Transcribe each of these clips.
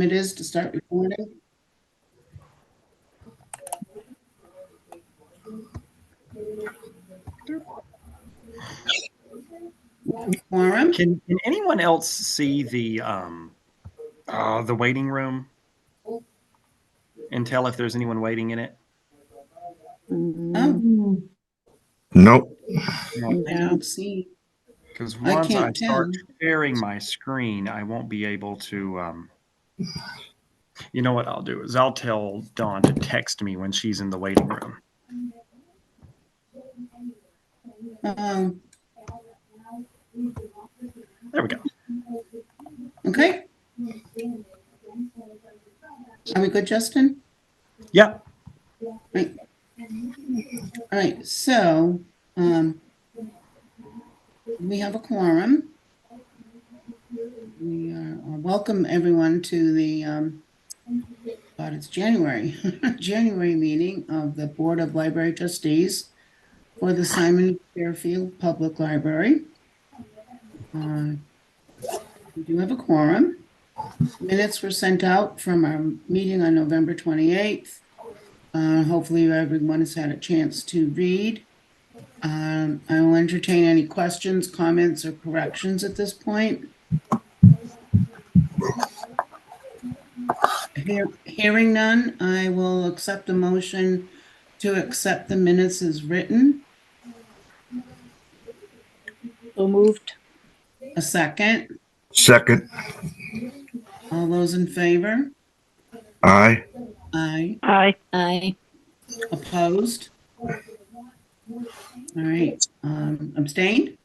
it is to start recording? Quorum? Can anyone else see the waiting room and tell if there's anyone waiting in it? Oh, Nope. I don't see. Because I once I can't start tell. sharing my screen, I won't be able to. You know what I'll do is I'll tell Dawn to text me when she's in the waiting room. Um, There we go. okay. Are we good, Justin? Yep. Right. All right. So, we have a quorum. We are welcome everyone to the it's January January meeting of the Board of Library Trustees for the Simon Fairfield Public Library. We do have a quorum. Minutes were sent out from our meeting on November 28th. Hopefully everyone has had a chance to read. I will entertain any questions, comments, or corrections at this point. Hearing none, I will accept a motion to accept the minutes as written. So moved. A second. Second. All those in favor? Aye. Aye. Aye. Aye. Opposed? All right. Abstained?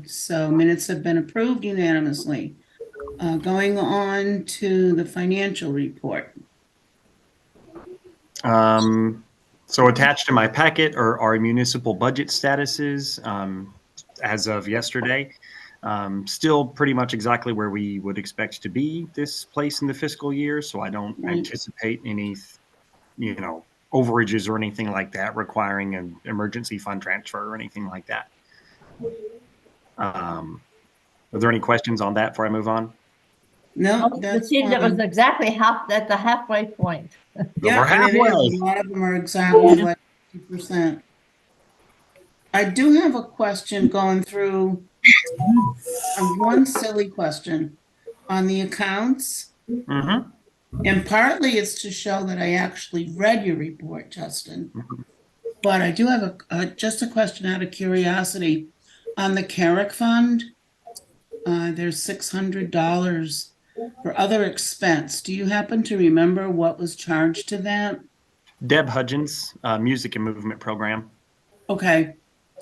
So minutes have been approved unanimously. Going on to the financial report. So attached to my packet are our municipal budget statuses as of yesterday. Still pretty much exactly where we would expect to be this place in the fiscal year. So I don't anticipate any, overages or anything like that requiring an emergency fund transfer or anything like that. Are there any questions on that before I move on? No, It seemed it was exactly at the halfway point. Yeah, and it is. A lot of them are exactly like 50%. I do have a question going through one silly question on the accounts. Mm-hmm. And partly it's to show that I actually read your report, Justin. But I do have just a question out of curiosity. On the Carrick Fund, there's $600 for other expense. Do you happen to remember what was charged to that? Deb Hudgens, music and movement program. Okay.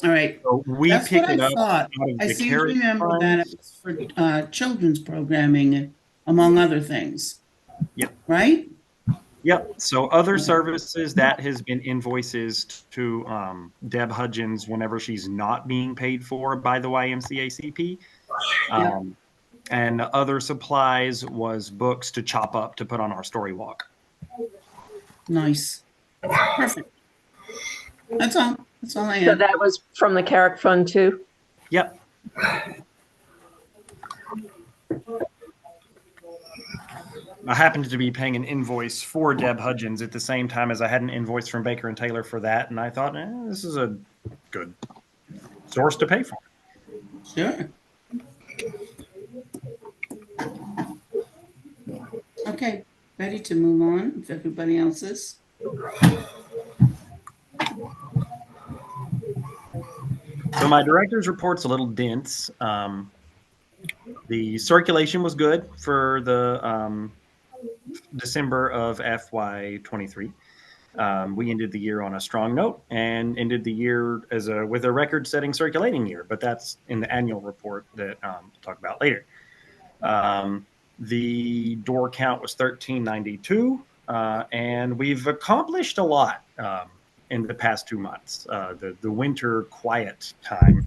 All right. So we That's pick what it I up thought. out of I the seem to Carrick remember Fund. that it was for children's programming, among other things. Yep. Right? Yep. So other services, that has been invoices to Deb Hudgens whenever she's not being paid for by the YMCACP. And other supplies was books to chop up to put on our story walk. Nice. Perfect. That's all. That's all I So have. that was from the Carrick Fund too? Yep. I happened to be paying an invoice for Deb Hudgens at the same time as I had an invoice from Baker and Taylor for that, and I thought, this is a good source to pay for. Sure. Okay, ready to move on if everybody else is. So my director's report's a little dense. The circulation was good for the December of FY23. We ended the year on a strong note and ended the year with a record-setting circulating year, but that's in the annual report that we'll talk about later. The door count was 1392, and we've accomplished a lot in the past 2 months. The winter quiet time.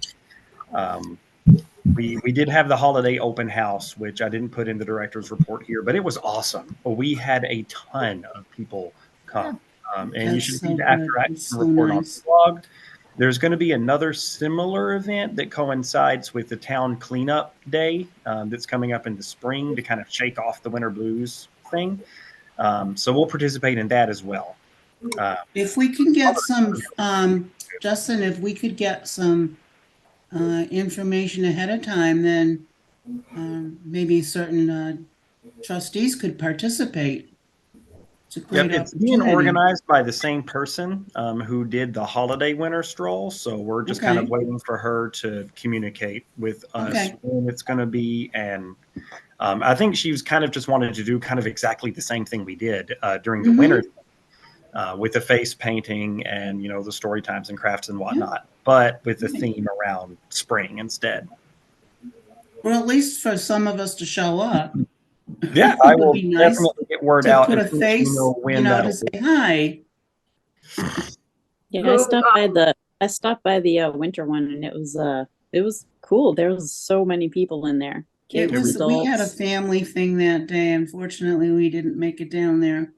We did have the holiday open house, which I didn't put in the director's report here, but it was awesome. We had a ton of people come. And you should see the after action report on the blog. There's going to be another similar event that coincides with the town cleanup day that's coming up in the spring to kind of shake off the winter blues thing. So we'll participate in that as well. If we can get some, Justin, if we could get some information ahead of time, then maybe certain trustees could participate. It's a Yep, great it's being opportunity. organized by the same person who did the holiday winter stroll. So we're just kind of Okay. waiting for her to communicate with us Okay. when it's going to be. And I think she was kind of just wanted to do kind of exactly the same thing we did during the winter with the face painting and, you know, the story times and crafts and whatnot, but with the theme around spring instead. Well, at least for some of us to show up. Yeah, I It would will be nice definitely get word to out put as a soon as we face, know when to that'll say be. hi. Yeah, Who, I stopped by the winter one, and it was cool. There was so many people in there. It Kids, was, we had a adults. family thing that day. Unfortunately, we didn't make it down there.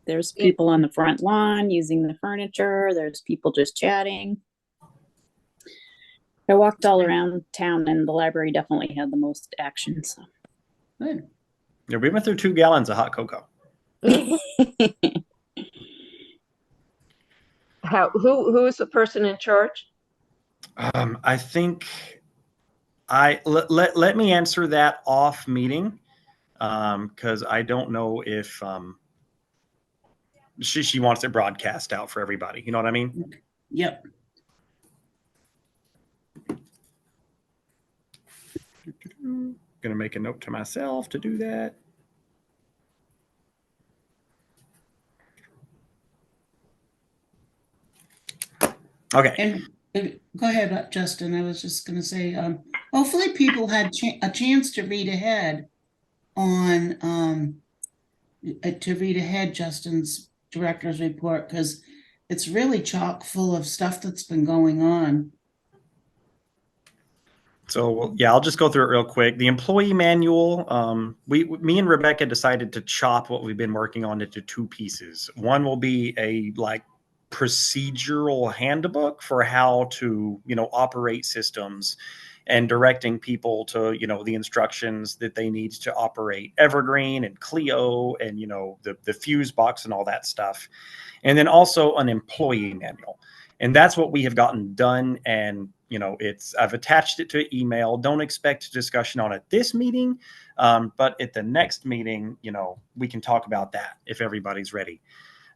There's people on the front lawn using the furniture. There's people just chatting. I walked all around town, and the library definitely had the most action. So. Good. Yeah, we went through 2 gallons of hot cocoa. who is the person in charge? I think let me answer that off meeting because I don't know if she wants it broadcast out for everybody. You know what I mean? Yep. Gonna make a note to myself to do that. Okay. And go ahead, Justin. I was just going to say, hopefully people had a chance to read ahead on to read ahead Justin's director's report, because it's really chock full of stuff that's been going on. So yeah, I'll just go through it real quick. The employee manual, me and Rebecca decided to chop what we've been working on into 2 pieces. One will be a like procedural handbook for how to, you know, operate systems and directing people to, you know, the instructions that they need to operate Evergreen and Clio and, you know, the fuse box and all that stuff. And then also an employee manual. And that's what we have gotten done. And, you know, I've attached it to email. Don't expect a discussion on it this meeting. But at the next meeting, you know, we can talk about that if everybody's ready.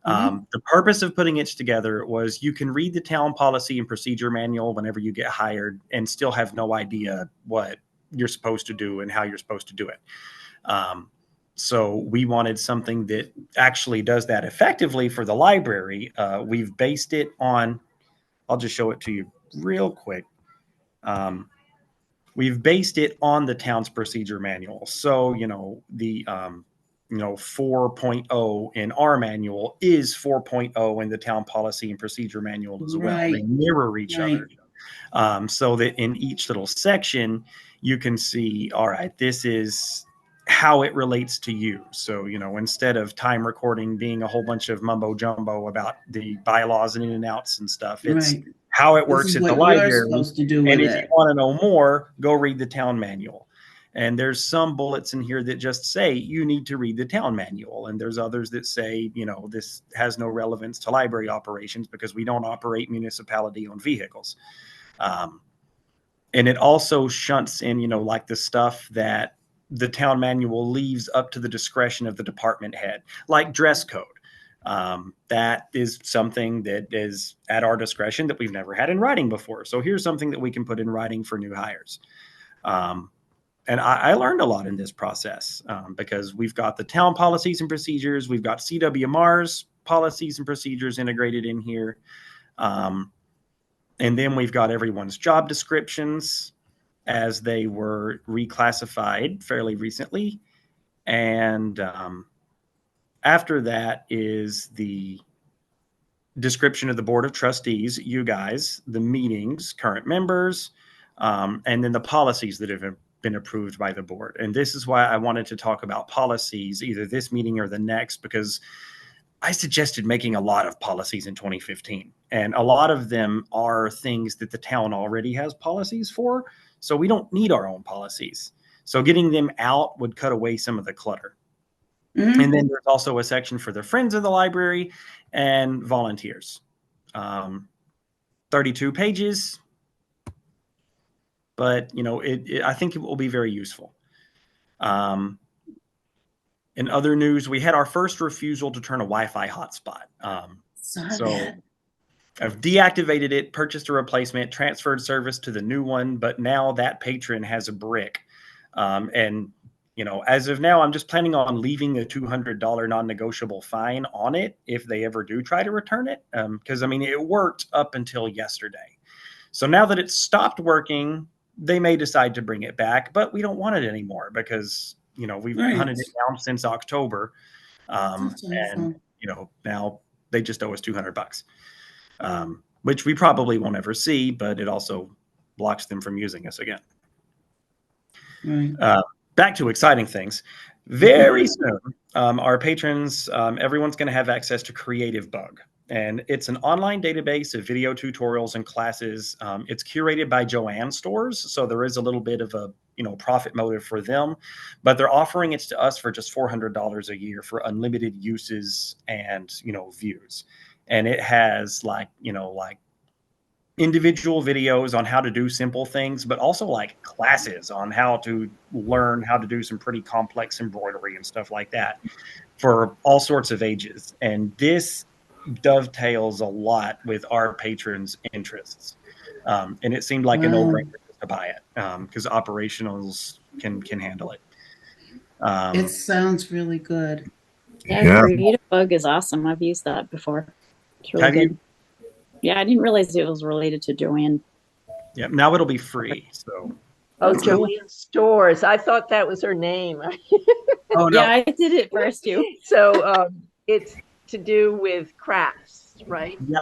The purpose of putting it together was you can read the town policy and procedure manual whenever you get hired and still have no idea what you're supposed to do and how you're supposed to do it. So we wanted something that actually does that effectively for the library. We've based it on, I'll just show it to you real quick. We've based it on the town's procedure manual. So, you know, the 4.0 in our manual is 4.0 in the town policy and procedure manual as well. They Right. mirror each Right. other. So that in each little section, you can see, all right, this is how it relates to you. So, you know, instead of time recording being a whole bunch of mumbo jumbo about the bylaws and in and outs and stuff, it's Right. how it This works is at the what you're library. supposed to do And with if you it. want to know more, go read the town manual. And there's some bullets in here that just say you need to read the town manual. And there's others that say, you know, this has no relevance to library operations because we don't operate municipality owned vehicles. And it also shunts in, you know, like the stuff that the town manual leaves up to the discretion of the department head, like dress code. That is something that is at our discretion that we've never had in writing before. So here's something that we can put in writing for new hires. And I learned a lot in this process because we've got the town policies and procedures. We've got CWMR's policies and procedures integrated in here. And then we've got everyone's job descriptions as they were reclassified fairly recently. And after that is the description of the Board of Trustees, you guys, the meetings, current members, and then the policies that have been approved by the board. And this is why I wanted to talk about policies either this meeting or the next, because I suggested making a lot of policies in 2015, and a lot of them are things that the town already has policies for, so we don't need our own policies. So getting them out would cut away some of the clutter. Mhm. And then there's also a section for the friends of the library and volunteers. 32 pages, but I think it will be very useful. In other news, we had our first refusal to turn a Wi-Fi hotspot. Saw So that. I've deactivated it, purchased a replacement, transferred service to the new one, but now that patron has a brick. And as of now, I'm just planning on leaving a $200 non-negotiable fine on it if they ever do try to return it. Because it worked up until yesterday. So now that it's stopped working, they may decide to bring it back, but we don't want it anymore because we've Right. hunted it down since October, That's and awful. now they just owe us $200, which we probably won't ever see, but it also blocks them from using us again. Right. Back to exciting things. Very soon, our patrons, everyone's going to have access to Creative Bug. And it's an online database of video tutorials and classes. It's curated by Joanne Stores, so there is a little bit of a profit motive for them, but they're offering it to us for just $400 a year for unlimited uses and views. And it has like individual videos on how to do simple things, but also like classes on how to learn how to do some pretty complex embroidery and stuff like that for all sorts of ages. And this dovetails a lot with our patrons' interests. And it seemed like a Wow. no-brainer to buy it because operationals can handle it. It sounds really good. Yeah, Yeah. Creative Bug is awesome. I've used that before. It's really Have good. you? Yeah, I didn't realize it was related to Joanne. Yeah, now it'll be free. So Oh, That's cool. Joanne Stores. I thought that was her name. oh no, Yeah, I did it first too. So it's to do with crafts, right? yeah,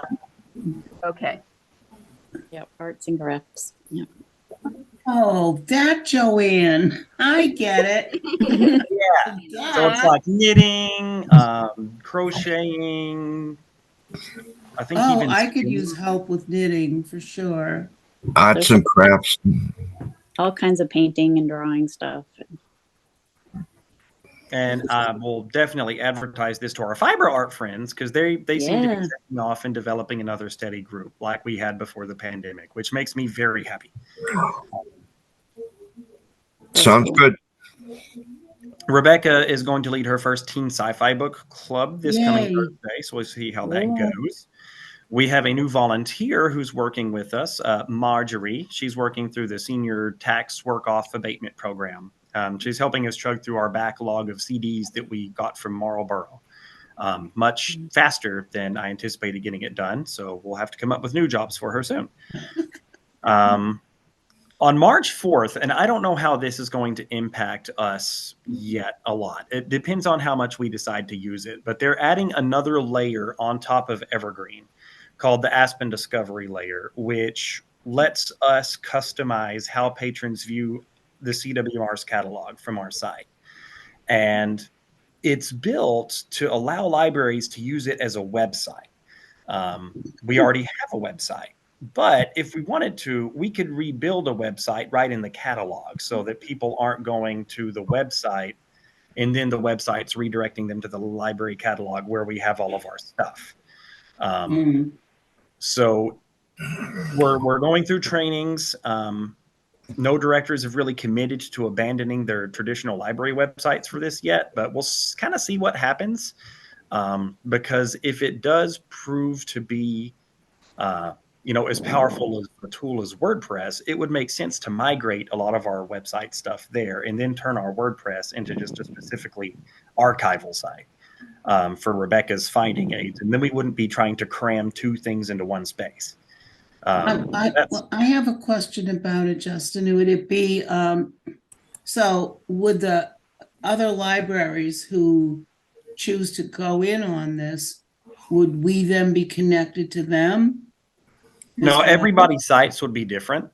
Okay. Yep, arts and crafts. Yep. Oh, that Joanne. I get it. yeah. So it's That. like knitting, crocheting. I think Oh, even I could spinning. use help with knitting for sure. Arts and crafts. All kinds of painting and drawing stuff. And I will definitely advertise this to our fiber art friends because they seem to be Yeah. setting off and developing another steady group like we had before the pandemic, which makes me very happy. That's Sounds cool. good. Rebecca is going to lead her first teen sci-fi book club this coming Yay. Thursday, so we'll see how that Yeah. goes. We have a new volunteer who's working with us, Marjorie. She's working through the senior tax work-off abatement program. She's helping us chug through our backlog of CDs that we got from Marlboro much faster than I anticipated getting it done. So we'll have to come up with new jobs for her soon. On March 4th, and I don't know how this is going to impact us yet a lot. It depends on how much we decide to use it, but they're adding another layer on top of Evergreen called the Aspen Discovery layer, which lets us customize how patrons view the CWR's catalog from our site. And it's built to allow libraries to use it as a website. We already have a website, but if we wanted to, we could rebuild a website right in the catalog so that people aren't going to the website and then the website's redirecting them to the library catalog where we have all of our stuff. Mm. So we're going through trainings. No directors have really committed to abandoning their traditional library websites for this yet, but we'll kind of see what happens. Because if it does prove to be, as powerful as a tool as WordPress, it would make sense to migrate a lot of our website stuff there and then turn our WordPress into just a specifically archival site for Rebecca's finding aids. And then we wouldn't be trying to cram two things into one space. I have a question about it, Justin. Would it be, so would the other libraries who choose to go in on this, would we then be connected to them? No, everybody's sites would be different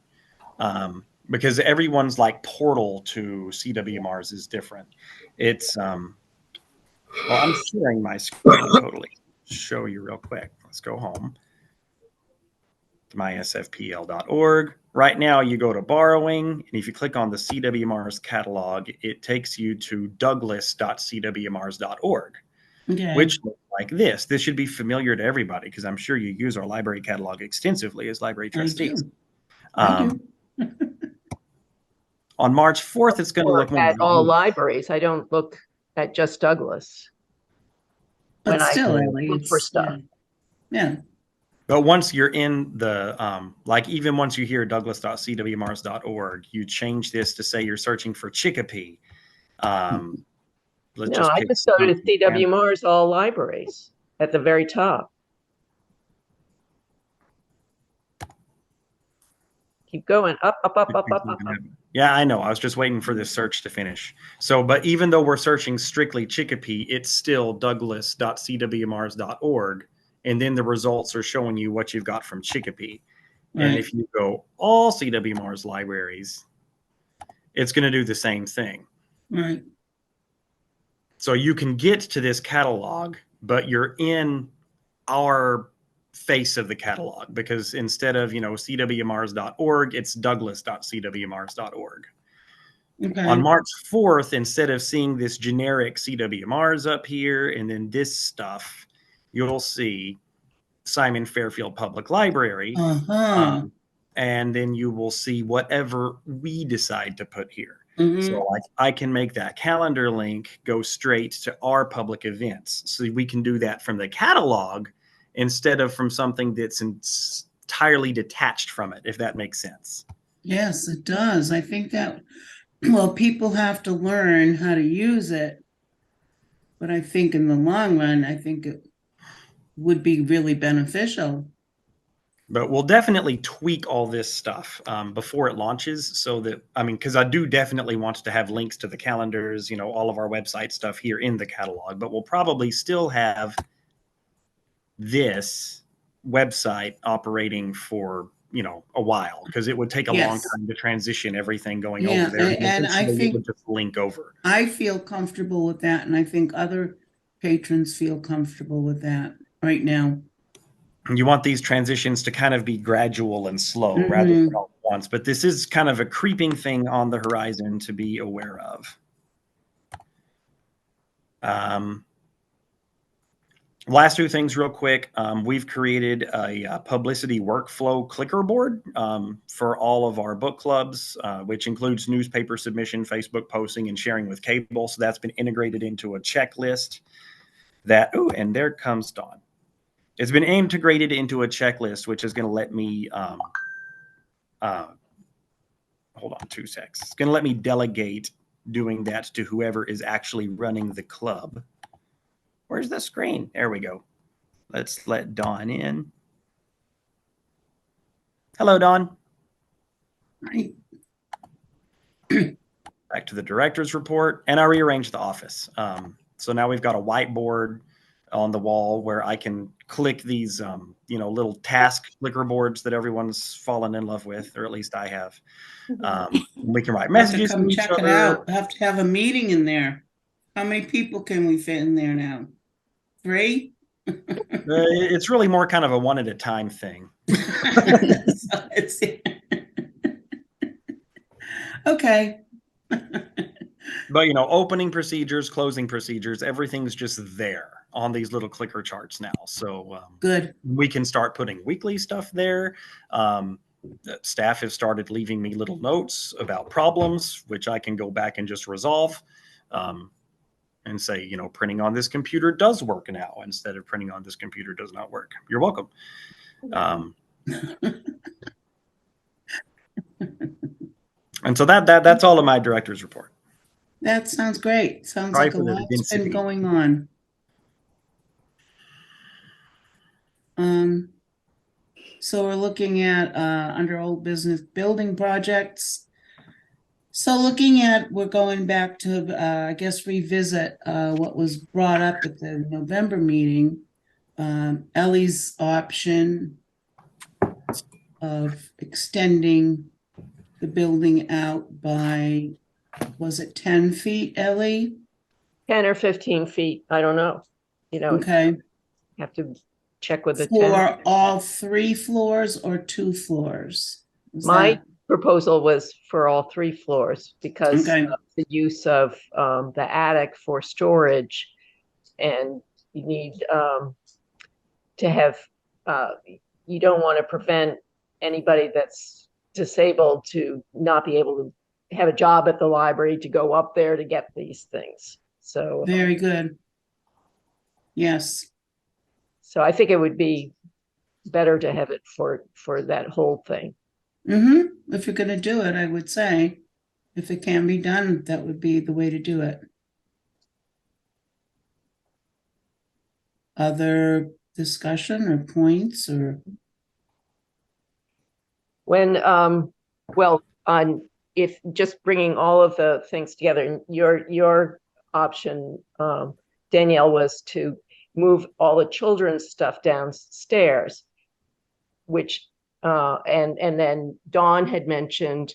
because everyone's like portal to CWMRs is different. It's well, I'm sharing my screen totally. show you real quick. Let's go home to mysfpl.org. Right now, you go to borrowing, and if you click on the CWMRS catalog, it takes you to douglas.cwmrs.org, Okay. which looks like this. This should be familiar to everybody because I'm sure you use our library catalog extensively as library I trustees. do. I do. On March 4th, it's going to look more At all like libraries. I don't look at just Douglas. But when I still, Ellie, look for it's, stuff. yeah. But once you're in the, like even once you hear douglas.cwmrs.org, you change this to say you're searching for Chicopee. Let's No, I pick just go to something. CWMR's all libraries at the very top. Keep going up, up, up, up, up, up. Yeah, I know. I was just waiting for this search to finish. So, but even though we're searching strictly Chicopee, it's still douglas.cwmrs.org. And then the results are showing you what you've got from Chicopee. Right. And if you go all CWMRS libraries, it's going to do the same thing. Right. So you can get to this catalog, but you're in our face of the catalog because instead of, cwmrs.org, it's douglas.cwmrs.org. Okay. On March 4th, instead of seeing this generic CWMRs up here and then this stuff, you'll see Simon Fairfield Public Library. Uh-huh. And then you will see whatever we decide to put here. Mhm. So like I can make that calendar link go straight to our public events. So we can do that from the catalog instead of from something that's entirely detached from it, if that makes sense. Yes, it does. I think that, well, people have to learn how to use it. But I think in the long run, I think it would be really beneficial. But we'll definitely tweak all this stuff before it launches so that, because I do definitely want to have links to the calendars, all of our website stuff here in the catalog, but we'll probably still have this website operating for, a while because it would take a long Yes. time to transition everything going Yeah, over there. and I Eventually it think- would just link over. I feel comfortable with that, and I think other patrons feel comfortable with that right now. You want these transitions to kind of be gradual and slow Mhm. rather than all at once. But this is kind of a creeping thing on the horizon to be aware of. Last two things real quick. We've created a publicity workflow clicker board for all of our book clubs, which includes newspaper submission, Facebook posting, and sharing with cable. So that's been integrated into a checklist that, and there comes Dawn. It's been integrated into a checklist, which is going to let me, hold on 2 seconds. It's going to let me delegate doing that to whoever is actually running the club. Where's the screen? There we go. Let's let Dawn in. Hello, Dawn. Right. Back to the director's report. And I rearranged the office. So now we've got a whiteboard on the wall where I can click these, little task clicker boards that everyone's fallen in love with, or at least I have. We can write messages. Come to each check it other. out. We'll have to have a meeting in there. How many people can we fit in there now? 3? It's really more kind of a one at a time thing. Okay. But, opening procedures, closing procedures, everything's just there on these little clicker charts now. So Good. we can start putting weekly stuff there. Staff have started leaving me little notes about problems, which I can go back and just resolve and say, printing on this computer does work now instead of printing on this computer does not work. You're welcome. And so that's all of my director's report. That sounds great. Sounds Sorry like a for the lot's been density. going on. So we're looking at under old business building projects. So we're going back to I guess revisit what was brought up at the November meeting. Ellie's option of extending the building out by, was it 10 feet, Ellie? 10 or 15 feet. I don't know. Okay. have to check with the town. For all 3 floors or 2 floors? Is My that- proposal was for all 3 floors because Okay. of the use of the attic for storage, and you need to have, you don't want to prevent anybody that's disabled to not be able to have a job at the library to go up there to get these things. So, Very good. Yes. so I think it would be better to have it for that whole thing. If you're gonna do it, I would say, if it can be done, that would be the way to do it. Other discussion or points or? When, well, on, if just bringing all of the things together, your option, Danielle, was to move all the children's stuff downstairs, which, and then Dawn had mentioned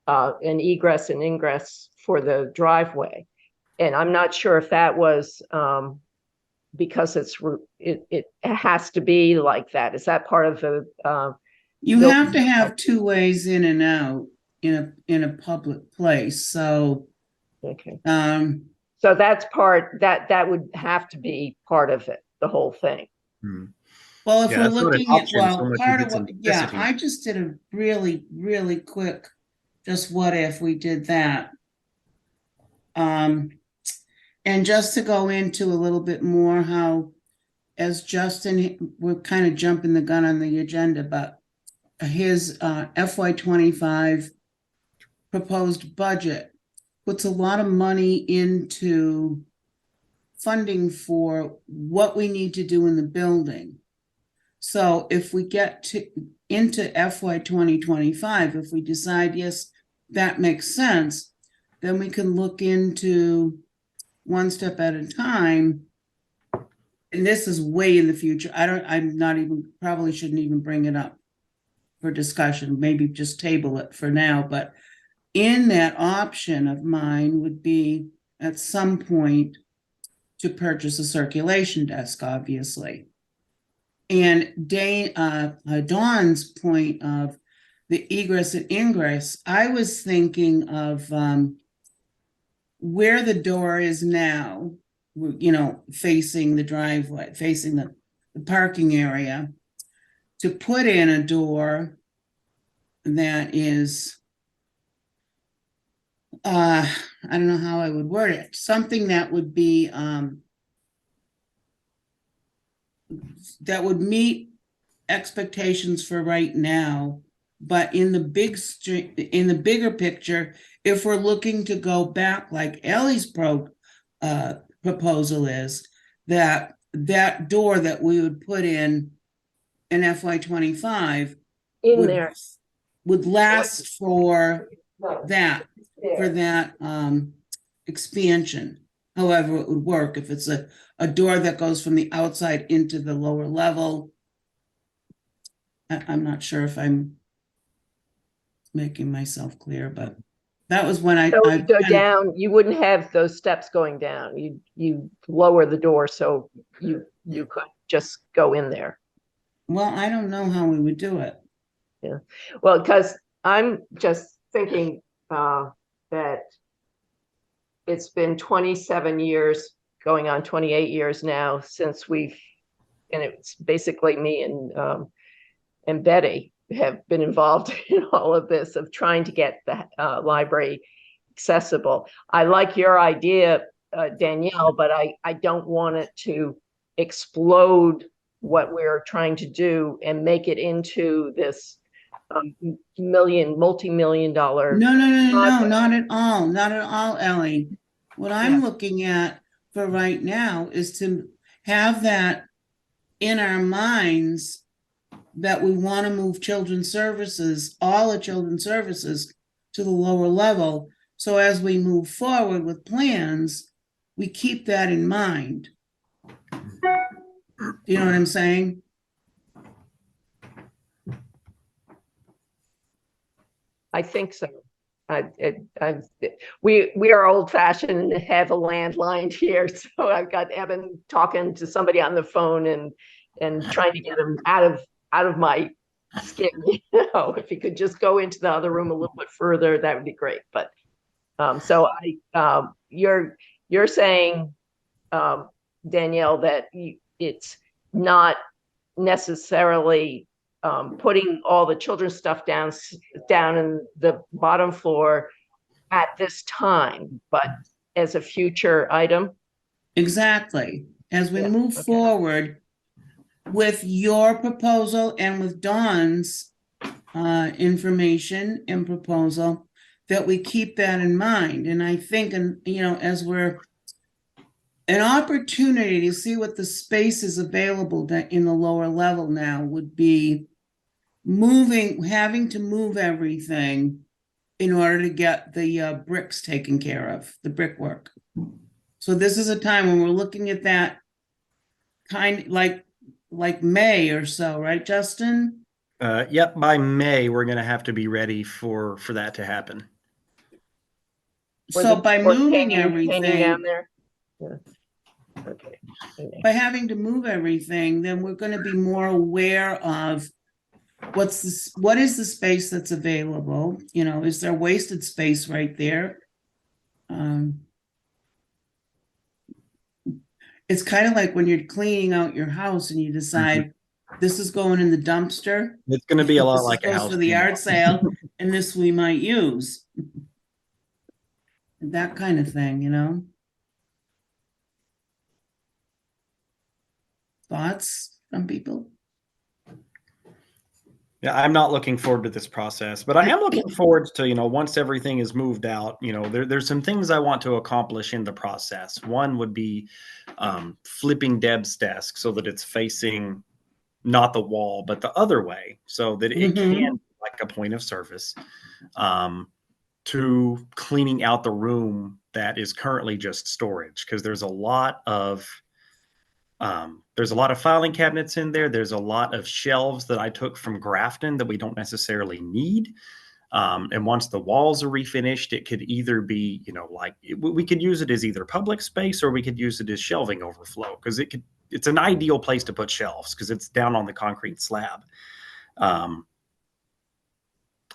an egress and ingress for the driveway. And I'm not sure if that was because it has to be like that. Is that part of the You Nope. have to have 2 ways in and out in a public place, so, okay? so that's part that would have to be part of it, the whole thing. well, if Yeah, we're that's not an looking at, option so well, much part as of it's a what, yeah, necessity. I just did a really, really quick, just what if we did that? And just to go into a little bit more how, as Justin, we're kind of jumping the gun on the agenda, but his FY25 proposed budget puts a lot of money into funding for what we need to do in the building. So if we get into FY 2025, if we decide, yes, that makes sense, then we can look into one step at a time. And this is way in the future. I'm not even, probably shouldn't even bring it up for discussion, maybe just table it for now, but in that option of mine would be at some point to purchase a circulation desk, obviously. And Dawn's point of the egress and ingress, I was thinking of where the door is now, facing the driveway, facing the parking area, to put in a door that is, I don't know how I would word it, something that would be, that would meet expectations for right now, but in the bigger picture, if we're looking to go back like Ellie's proposal is, that door that we would put in FY25 In would there. would last for that expansion. However it would work, if it's a door that goes from the outside into the lower level. I'm not sure if I'm making myself clear, but that was when So you go down, you wouldn't have those steps going down. You lower the door so you could just go in there. well, I don't know how we would do it. Yeah. Well, because I'm just thinking that it's been 27 years, going on 28 years now since and it's basically me and Betty have been involved in all of this of trying to get the library accessible. I like your idea, Danielle, but I don't want it to explode what we're trying to do and make it into this multi-million dollar. No, project. not at all, Ellie. What I'm looking at for right now is to have that in our minds that we want to move children's services, all the children's services, to the lower level. So as we move forward with plans, we keep that in mind. Do you know what I'm saying? I think so. We are old fashioned and have a landline here, so I've got Evan talking to somebody on the phone and trying to get him out of my skin. You know, if he could just go into the other room a little bit further, that would be great. But so you're saying, Danielle, that it's not necessarily putting all the children's stuff down in the bottom floor at this time, but as a future item. Exactly. As we Yeah, move okay. forward with your proposal and with Dawn's information and proposal, that we keep that in mind. And I think, and you know, as we're an opportunity to see what the space is available in the lower level now would be having to move everything in order to get the bricks taken care of, the brickwork. So this is a time when we're looking at that kind like May or so, right, Justin? Yep, by May, we're going to have to be ready for that to happen. So by moving painting down everything, there. Yeah. Okay. by having to move everything, then we're going to be more aware of what is the space that's available? You know, is there wasted space right there? It's kind of like when you're cleaning out your house and you decide this is going in the dumpster. It's going to be a lot This like a goes house. for the yard sale, and this we might use. That kind of thing, you know? Thoughts from people? Yeah, I'm not looking forward to this process, but I am looking forward to, you know, once everything is moved out, you know, there's some things I want to accomplish in the process. One would be flipping Deb's desk so that it's facing not the wall, but the other way, so that it can be like a point of service, to cleaning out the room that is currently just storage, because there's a lot of filing cabinets in there. There's a lot of shelves that I took from Grafton that we don't necessarily need. And once the walls are refinished, it could either be, you know, like we could use it as either public space or we could use it as shelving overflow, because it's an ideal place to put shelves because it's down on the concrete slab.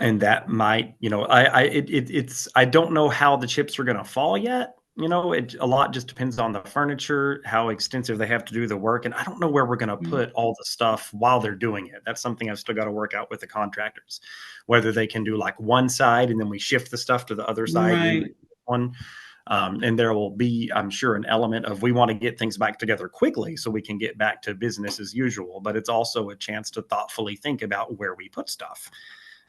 And that might, you know, I don't know how the chips are going to fall yet. You know, a lot just depends on the furniture, how extensive they have to do the work. And I don't know where we're going to put all the stuff while they're doing it. That's something I've still got to work out with the contractors, whether they can do like one side and then we shift the stuff to the other side. Right. One. And there will be, I'm sure, an element of we want to get things back together quickly so we can get back to business as usual. But it's also a chance to thoughtfully think about where we put stuff.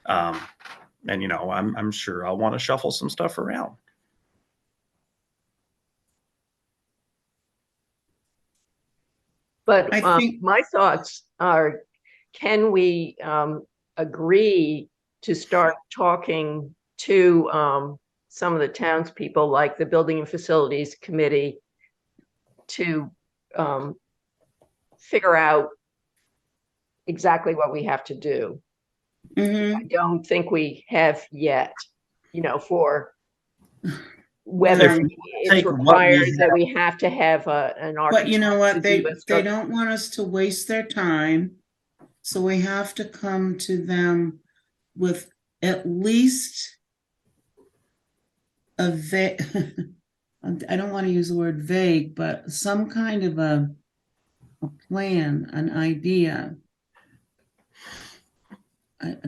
And, you know, I'm sure I'll want to shuffle some stuff around. But I think my thoughts are, can we agree to start talking to some of the townspeople, like the Building and Facilities Committee, to figure out exactly what we have to do? I don't think we have yet, you know, for whether it's required that we have to have an architect. But you know what, they structure. don't want us to waste their time, so we have to come to them with at least a vague, I don't want to use the word vague, but some kind of a plan, an idea.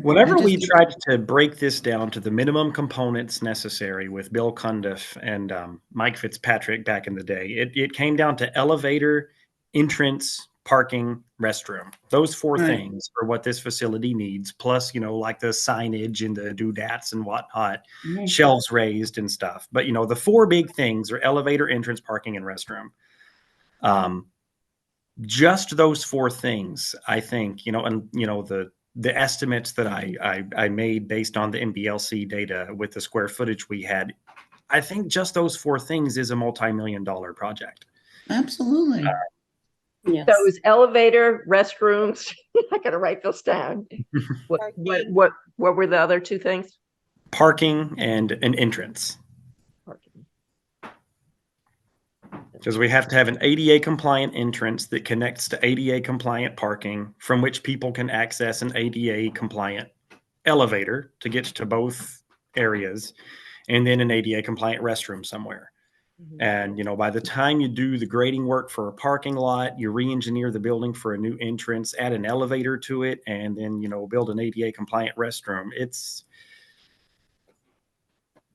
Whenever we tried to break this down to the minimum components necessary with Bill Cundiff and Mike Fitzpatrick back in the day, it came down to elevator, entrance, parking, restroom. Those four things are what this facility needs. Plus, you know, like the signage and the doodads and whatnot, shelves raised and stuff. But, you know, the four big things are elevator, entrance, parking, and restroom. Just those four things, I think, you know, and, you know, the estimates that I made based on the MBLC data with the square footage we had, I think just those four things is a multi-million-dollar project. Absolutely. Yes. So it was elevator, restrooms. I got to write those down. What were the other two things? parking and an entrance. Because we have to have an ADA compliant entrance that connects to ADA compliant parking, from which people can access an ADA compliant elevator to get to both areas, and then an ADA compliant restroom somewhere. And, by the time you do the grading work for a parking lot, you re-engineer the building for a new entrance, add an elevator to it, and then, build an ADA compliant restroom. It's,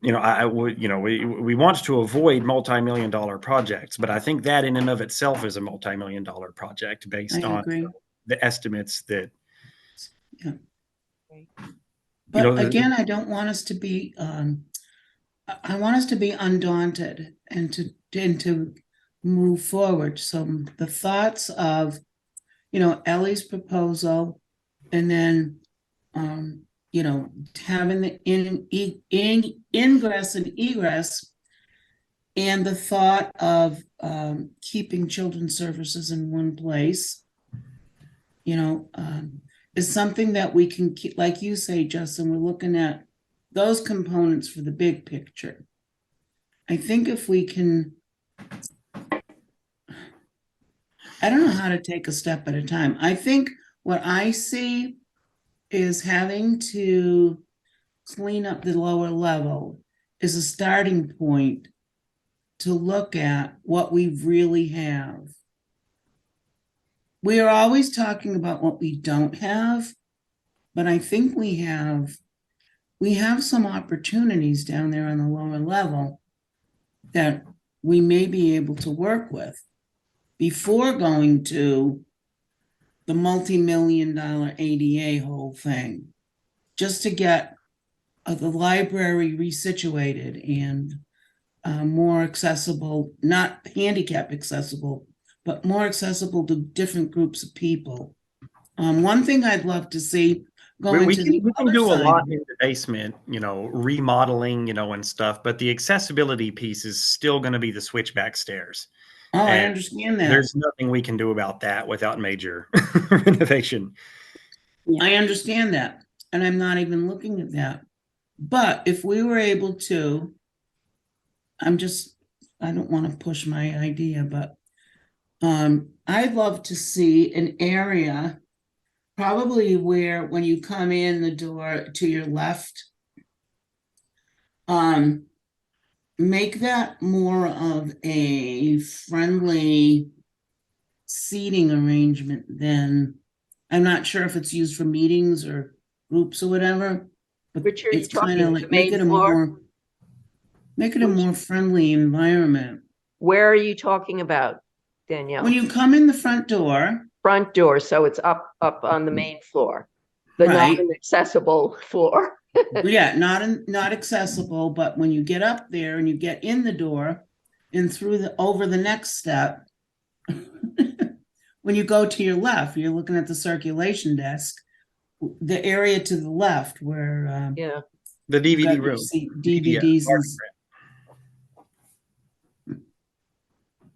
I would, we want to avoid multi-million dollar projects, but I think that in and of itself is a multi-million dollar project based I on agree. the estimates that, Yeah. Right. But again, I don't want us to be, I want us to be undaunted and to move forward. So the thoughts of, Ellie's proposal, and then, having the ingress and egress, and the thought of keeping children's services in one place, is something that we can keep, like you say, Justin, we're looking at those components for the big picture. I think if we can, I don't know how to take a step at a time. I think what I see is having to clean up the lower level is a starting point to look at what we really have. We are always talking about what we don't have, but I think we have some opportunities down there on the lower level that we may be able to work with before going to the multi-million-dollar ADA whole thing, just to get the library resituated and more accessible, not handicap accessible, but more accessible to different groups of people. One thing I'd love to see going to the we can other do a side. lot in the basement, remodeling, and stuff, but the accessibility piece is still going to be the switchback stairs. Oh, I And understand that. there's nothing we can do about that without major renovation. I understand that, and I'm not even looking at that. But if we were able to, I don't want to push my idea, but I'd love to see an area, probably where when you come in the door to your left, make that more of a friendly seating arrangement than, I'm not sure if it's used for meetings or groups or whatever, but Which are you it's kind talking, of the like make main it a floor? more friendly environment. Where are you talking about, Danielle? When you come in the front door, Front door, so it's up on the main floor, the Right. non-accessible floor. yeah, not accessible, but when you get up there and you get in the door and over the next step, when you go to your left, you're looking at the circulation desk, the area to the left where Yeah, The you've got DVD your room. DVDs and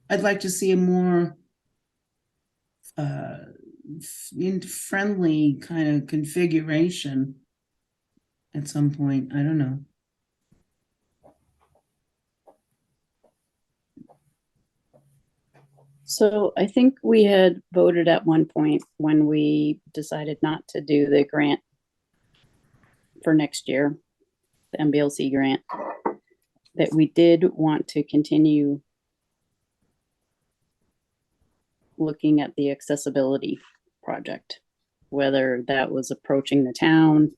I'd like to see a more friendly kind of configuration at some point. I don't know. So I think we had voted at one point when we decided not to do the grant for next year, the MBLC grant, that we did want to continue looking at the accessibility project, whether that was approaching the town,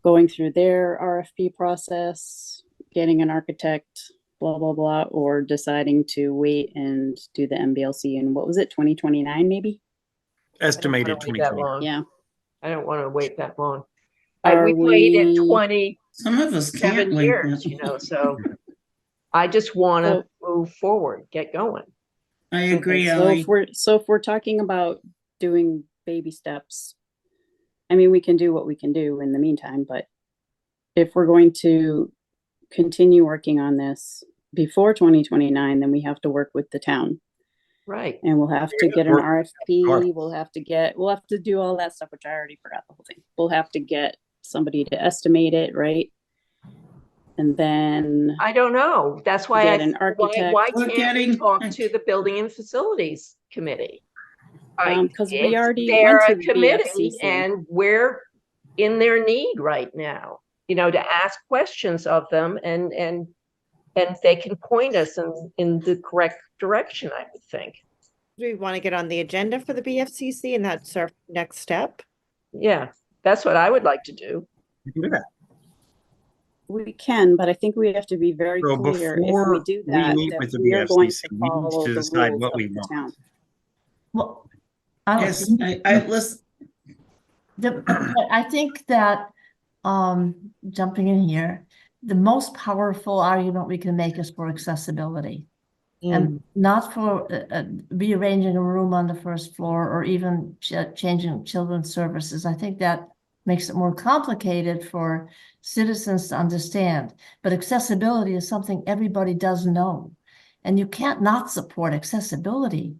going through their RFP process, getting an architect, blah, blah, blah, or deciding to wait and do the MBLC in, what was it, 2029 maybe? Estimated I don't wanna wait that 2020. long. Yeah. I don't want to wait that long. Are We waited we- 27 Some of us can't wait. years, so I just want to move forward, get going. I agree, So Ellie. if we're talking about doing baby steps, I mean, we can do what we can do in the meantime, but if we're going to continue working on this before 2029, then we have to work with the town, Right. and we'll have to get an Work- RFP. We'll have to do all that stuff, which I already forgot the whole thing. We'll have to get somebody to estimate it, right? And then I don't know. That's why get I, an architect. why We're can't we getting- talk to the Building and Facilities Committee? Because we already They're went to a the committee BFCC. and we're in their need right now, to ask questions of them and they can point us in the correct direction, I would think. Do we want to get on the agenda for the BFCC and that's our next step? Yeah, that's what I would like to do. You can do that. We can, but I think we have to be very So clear if we before do we that, meet that with the we are going to BFCC, we need follow to the decide rules what of we the want. town. Well, I don't Yes, think, I listen. but I think that, jumping in here, the most powerful argument we can make is for accessibility. And not for rearranging a room on the first floor or even changing children's services. I think that makes it more complicated for citizens to understand. But accessibility is something everybody does know. And you can't not support accessibility.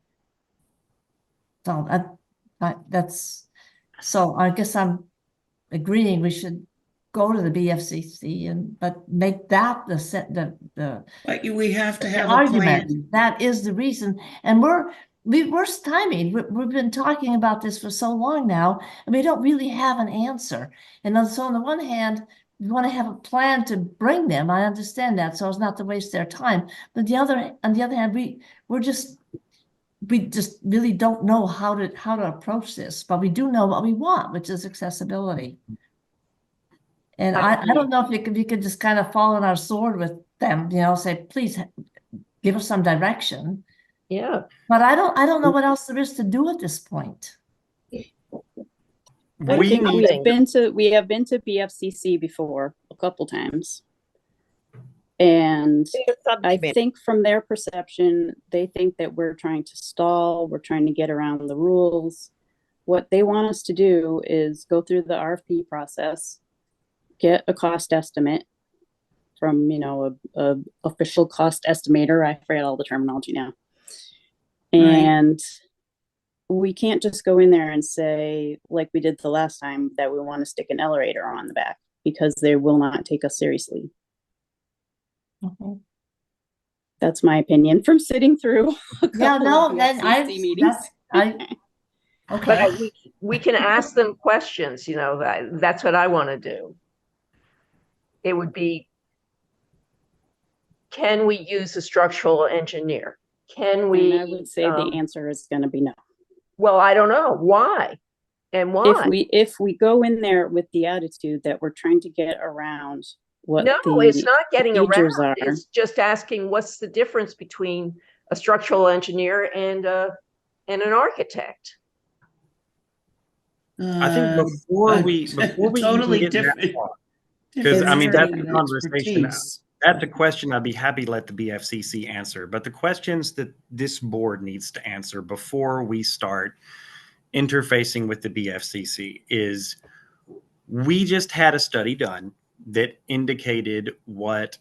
So so I guess I'm agreeing we should go to the BFCC but make that the But we have to the have a argument. plan. That is the reason. And we're stymied. We've been talking about this for so long now, and we don't really have an answer. And so on the one hand, we want to have a plan to bring them. I understand that, so as not to waste their time. But on the other hand, we just really don't know how to approach this, but we do know what we want, which is accessibility. And I don't know if you could just kind of fall on our sword with them, say, please give us some direction. Yeah. But I don't know what else there is to do at this point. I We think need we have been to BFCC before a couple times. And I think from their perception, they think that we're trying to stall, we're trying to get around the rules. What they want us to do is go through the RFP process, get a cost estimate from, a official cost estimator. I forget all the terminology now. And we can't just go in there and say, like we did the last time, that we want to stick an elevator on the back, because they will not take us seriously. Okay. That's my opinion from sitting through a Yeah, couple no, of then BFCC meetings. Okay. But we can ask them questions, that's what I want to do. It would be, can we use a structural engineer? Can we? And I would say the answer is going to be no. Well, I don't know. Why? And why? If we go in there with the attitude that we're trying to get around what No, it's not getting around. procedures are. It's just asking what's the difference between a structural engineer and an architect. I think before we Totally even get that different. far, because I mean that's the different conversation. expertise. That's a question I'd be happy to let the BFCC answer. But the questions that this board needs to answer before we start interfacing with the BFCC is, we just had a study done that indicated what,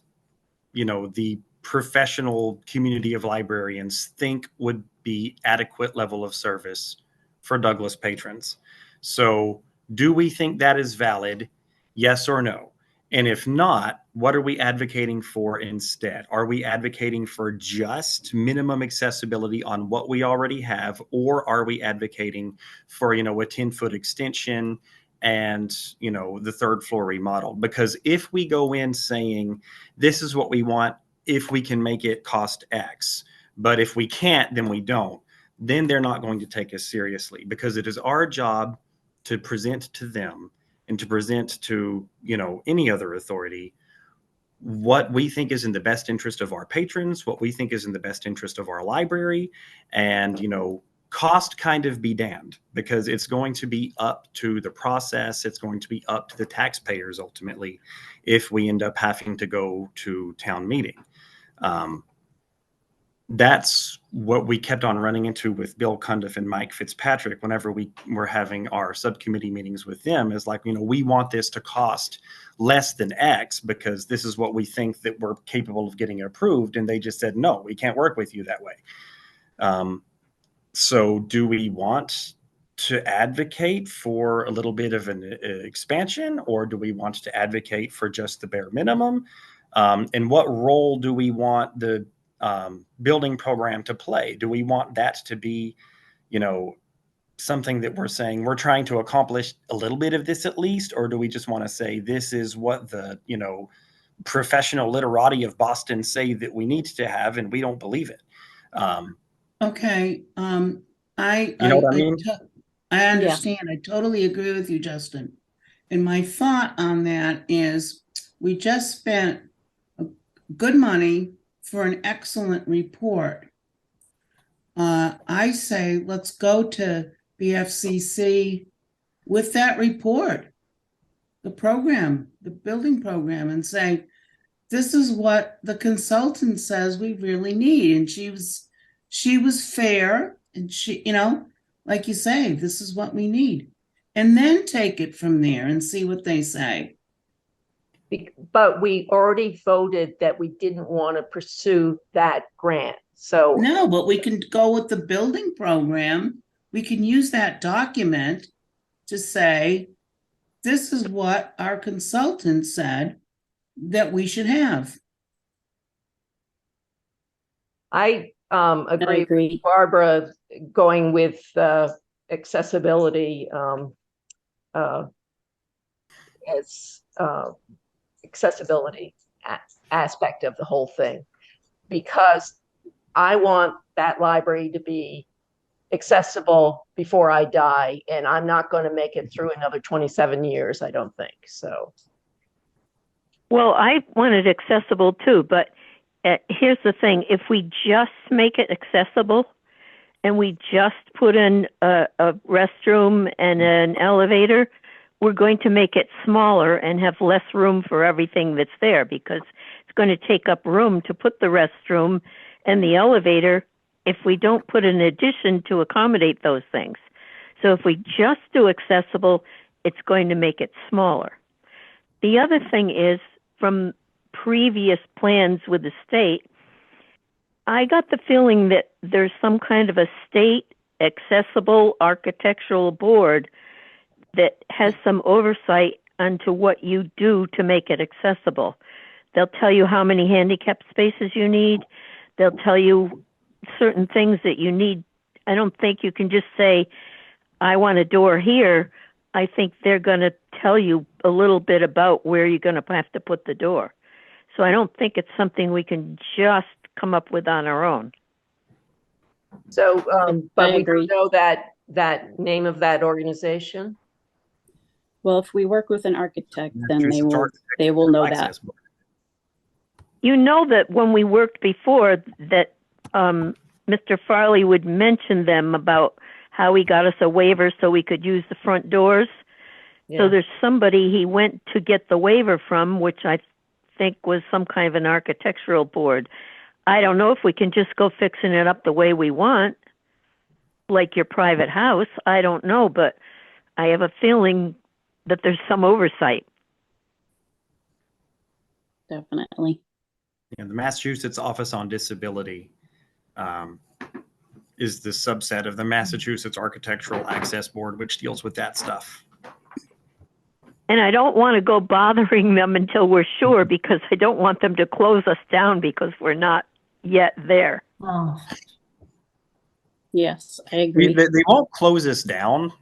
the professional community of librarians think would be adequate level of service for Douglas patrons. So do we think that is valid? Yes or no? And if not, what are we advocating for instead? Are we advocating for just minimum accessibility on what we already have? Or are we advocating for, a 10-foot extension and, the third floor remodel? Because if we go in saying, this is what we want, if we can make it cost X, but if we can't, then we don't, then they're not going to take us seriously, because it is our job to present to them and to present to, any other authority what we think is in the best interest of our patrons, what we think is in the best interest of our library, and, cost kind of be damned, because it's going to be up to the process. It's going to be up to the taxpayers ultimately if we end up having to go to town meeting. That's what we kept on running into with Bill Cundiff and Mike Fitzpatrick whenever we were having our subcommittee meetings with them, is like, we want this to cost less than X because this is what we think that we're capable of getting approved. And they just said, no, we can't work with you that way. So do we want to advocate for a little bit of an expansion, or do we want to advocate for just the bare minimum? And what role do we want the building program to play? Do we want that to be, something that we're saying we're trying to accomplish a little bit of this at least, or do we just want to say this is what the professional literati of Boston say that we need to have, and we don't believe it? Okay, You know what I mean? I understand. I totally agree with you, Justin. And my thought on that is we just spent good money for an excellent report. I say let's go to BFCC with that report, the program, the building program, and say, this is what the consultant says we really need. And she was fair, and she, like you say, this is what we need. And then take it from there and see what they say. But we already voted that we didn't want to pursue that grant. So No, but we can go with the building program. We can use that document to say, this is what our consultant said that we should have. I agree with agree. Barbara going with accessibility as accessibility aspect of the whole thing, because I want that library to be accessible before I die, and I'm not going to make it through another 27 years, I don't think. So, well, I want it accessible too, but here's the thing. If we just make it accessible and we just put in a restroom and an elevator, we're going to make it smaller and have less room for everything that's there, because it's going to take up room to put the restroom and the elevator if we don't put an addition to accommodate those things. So if we just do accessible, it's going to make it smaller. The other thing is, from previous plans with the state, I got the feeling that there's some kind of a state accessible architectural board that has some oversight onto what you do to make it accessible. They'll tell you how many handicap spaces you need. They'll tell you certain things that you need. I don't think you can just say, I want a door here. I think they're going to tell you a little bit about where you're going to have to put the door. So I don't think it's something we can just come up with on our own. so but we agree. don't know that name of that organization. Well, if we work with an architect, then they Massachusetts will know that. Access Board. You know that when we worked before, that Mr. Farley would mention them about how he got us a waiver so we could use the front doors. Yeah. So there's somebody he went to get the waiver from, which I think was some kind of an architectural board. I don't know if we can just go fixing it up the way we want, like your private house. I don't know, but I have a feeling that there's some oversight. Definitely. The Massachusetts Office on Disability is the subset of the Massachusetts Architectural Access Board, which deals with that stuff. And I don't want to go bothering them until we're sure, because I don't want them to close us down because we're not yet there. Oh, Yes, I agree. They won't close us down,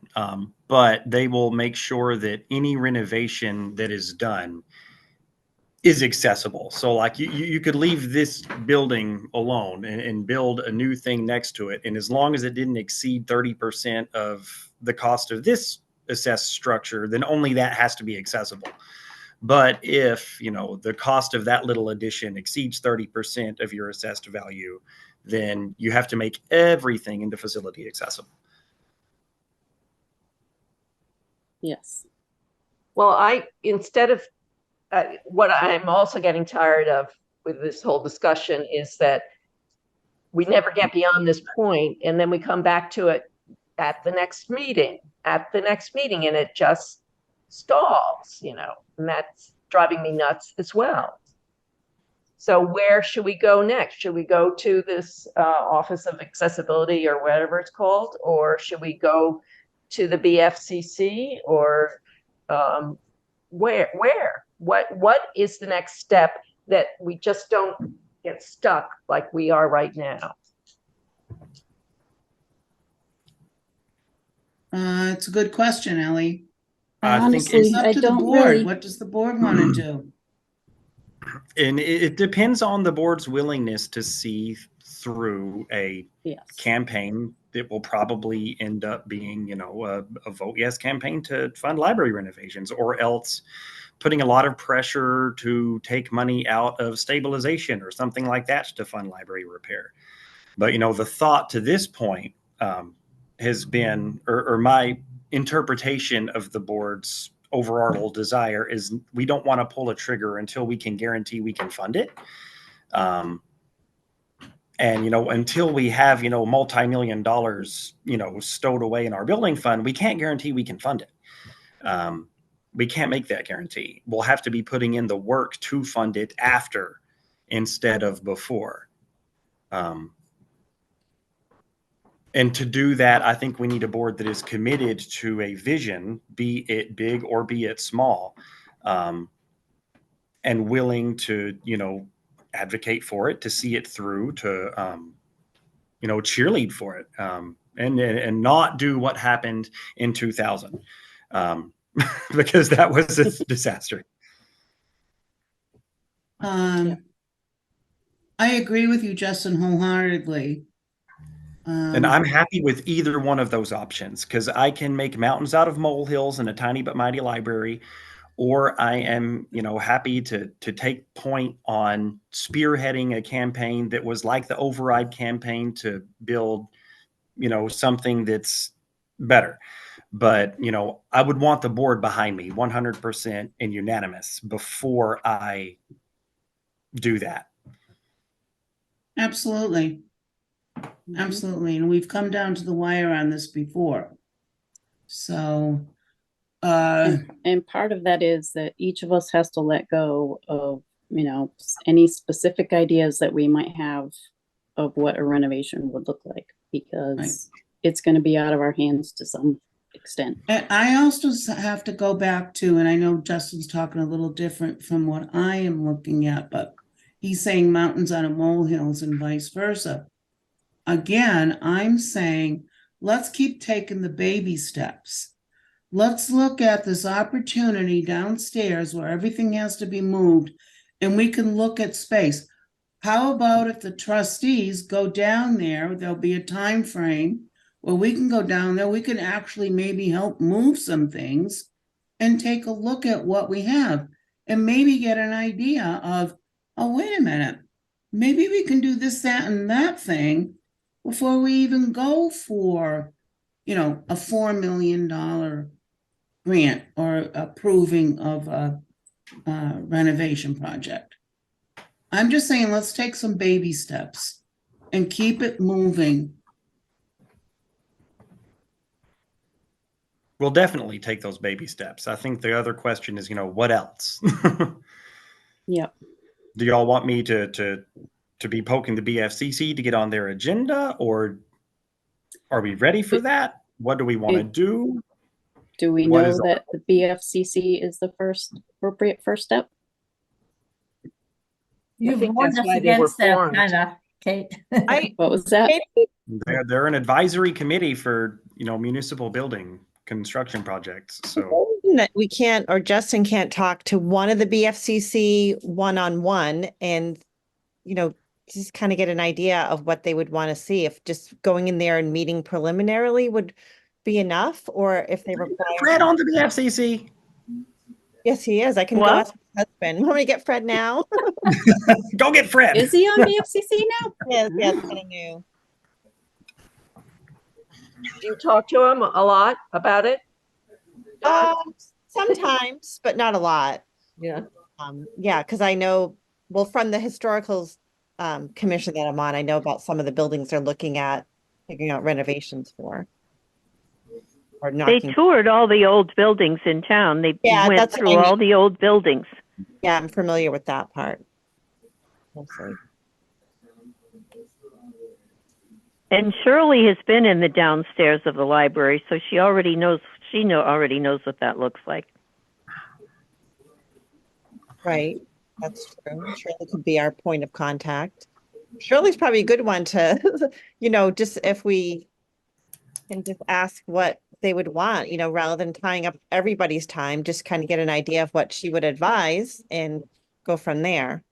but they will make sure that any renovation that is done is accessible. So like you could leave this building alone and build a new thing next to it. And as long as it didn't exceed 30% of the cost of this assessed structure, then only that has to be accessible. But if, the cost of that little addition exceeds 30% of your assessed value, then you have to make everything in the facility accessible. Yes. Well, instead of what I'm also getting tired of with this whole discussion is that we never get beyond this point, and then we come back to it at the next meeting, and it just stalls, and that's driving me nuts as well. So where should we go next? Should we go to this Office of Accessibility or whatever it's called, or should we go to the BFCC, or where? What is the next step that we just don't get stuck like we are right now? It's a good question, Ellie. I think Honestly, It's up I to the don't board. really. What does the board want to do? And it depends on the board's willingness to see through a Yes. campaign that will probably end up being, a vote yes campaign to fund library renovations, or else putting a lot of pressure to take money out of stabilization or something like that to fund library repair. But, the thought to this point has been, or my interpretation of the board's overall desire is, we don't want to pull a trigger until we can guarantee we can fund it. And, until we have, multi-million dollars, stowed away in our building fund, we can't guarantee we can fund it. We can't make that guarantee. We'll have to be putting in the work to fund it after instead of before. And to do that, I think we need a board that is committed to a vision, be it big or be it small, and willing to, advocate for it, to see it through, to, cheerlead for it, and not do what happened in 2000, because that was a disaster. I agree with you, Justin, wholeheartedly. And I'm happy with either one of those options, because I can make mountains out of molehills in a tiny but mighty library, or I am, happy to take point on spearheading a campaign that was like the override campaign to build, something that's better. But, I would want the board behind me 100% and unanimous before I do that. Absolutely. Absolutely. And we've come down to the wire on this before. So, And part of that is that each of us has to let go of, any specific ideas that we might have of what a renovation would look like, because it's going to be out of our hands to some extent. and I also have to go back to, and I know Justin's talking a little different from what I am looking at, but he's saying mountains out of molehills and vice versa. Again, I'm saying, let's keep taking the baby steps. Let's look at this opportunity downstairs where everything has to be moved, and we can look at space. How about if the trustees go down there, there'll be a time frame where we can go down there, we can actually maybe help move some things and take a look at what we have, and maybe get an idea of, oh, wait a minute, maybe we can do this, that, and that thing before we even go for, a $4 million grant or approving of a renovation project. I'm just saying, let's take some baby steps and keep it moving. We'll definitely take those baby steps. I think the other question is, what else? Yep. Do y'all want me to be poking the BFCC to get on their agenda, or are we ready for that? What do we want to do? Do we What know is that the BFCC is the appropriate first step? You've think warned that's us why they were against that, formed. kind of, Kate. What was that? They're an advisory committee for, municipal building construction projects. So We can't, or Justin can't talk to one of the BFCC one-on-one and, just kind of get an idea of what they would want to see. If just going in there and meeting preliminarily would be enough, or if they require. Fred on the BFCC. Yes, he is. I can go Well- ask my husband. Want me to get Fred now? Go get Fred. Is he on BFCC now? Yes, yes, kind of new. Do you talk to him a lot about it? Sometimes, but not a lot. Yeah. Yeah, because I know, well, from the historical commission that I'm on, I know about some of the buildings they're looking at, figuring out renovations for. Or They knocking. toured all the old buildings in town. They Yeah, went that's what through I all mean. the old buildings. Yeah, I'm familiar with that part. Mostly. And Shirley has been in the downstairs of the library, so she already knows. Already knows what that looks like. Right. That's true. Shirley could be our point of contact. Shirley's probably a good one to, just if we can just ask what they would want, rather than tying up everybody's time, just kind of get an idea of what she would advise and go from there.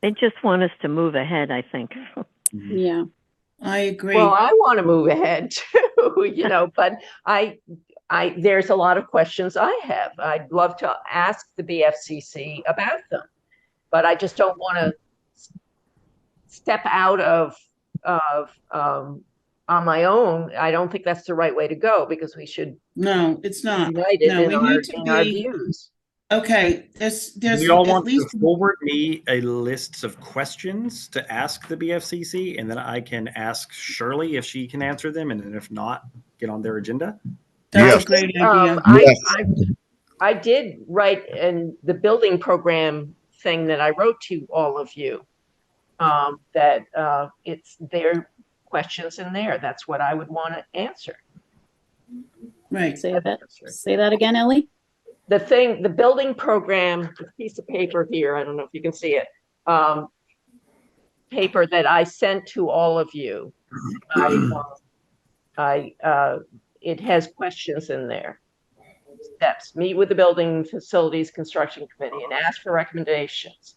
They just want us to move ahead, I think. Yeah. I agree. Well, I want to move ahead too, but there's a lot of questions I have. I'd love to ask the BFCC about them, but I just don't want to step out of on my own. I don't think that's the right way to go, because we should No, it's be not. united No, we need to in our be, views. okay, there's Do at we all want least, to forward me a list of questions to ask the BFCC, and then I can ask Shirley if she can answer them, and then if not, get on their agenda? that's Yes. a great idea. I did write in the building program thing that I wrote to all of you, that it's their questions in there. That's what I would want to answer. Right. Say that again, Ellie. The building program, the piece of paper here, I don't know if you can see it, paper that I sent to all of you. It has questions in there. Steps: meet with the building facilities construction committee and ask for recommendations.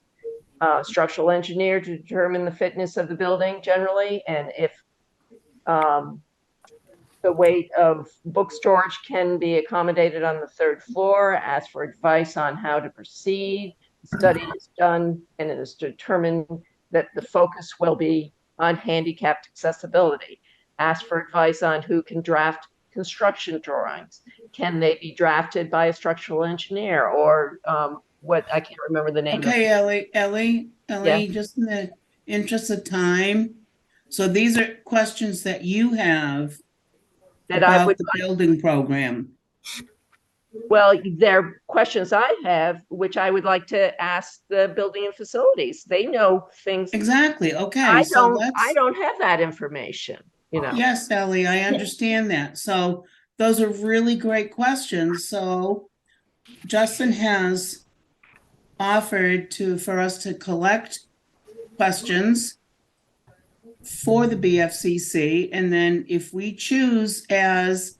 Structural engineer to determine the fitness of the building generally, and if the weight of book storage can be accommodated on the third floor. Ask for advice on how to proceed. The study is done, and it is determined that the focus will be on handicapped accessibility. Ask for advice on who can draft construction drawings. Can they be drafted by a structural engineer, or what, I can't remember the name. Okay, Ellie, just in the interest of time. So these are questions that you have that I about would, the building program. well, they're questions I have, which I would like to ask the building and facilities. They know things. Exactly, okay. I So don't have that information, Yes, Ellie, I understand that. So those are really great questions. So Justin has offered for us to collect questions for the BFCC, and then if we choose as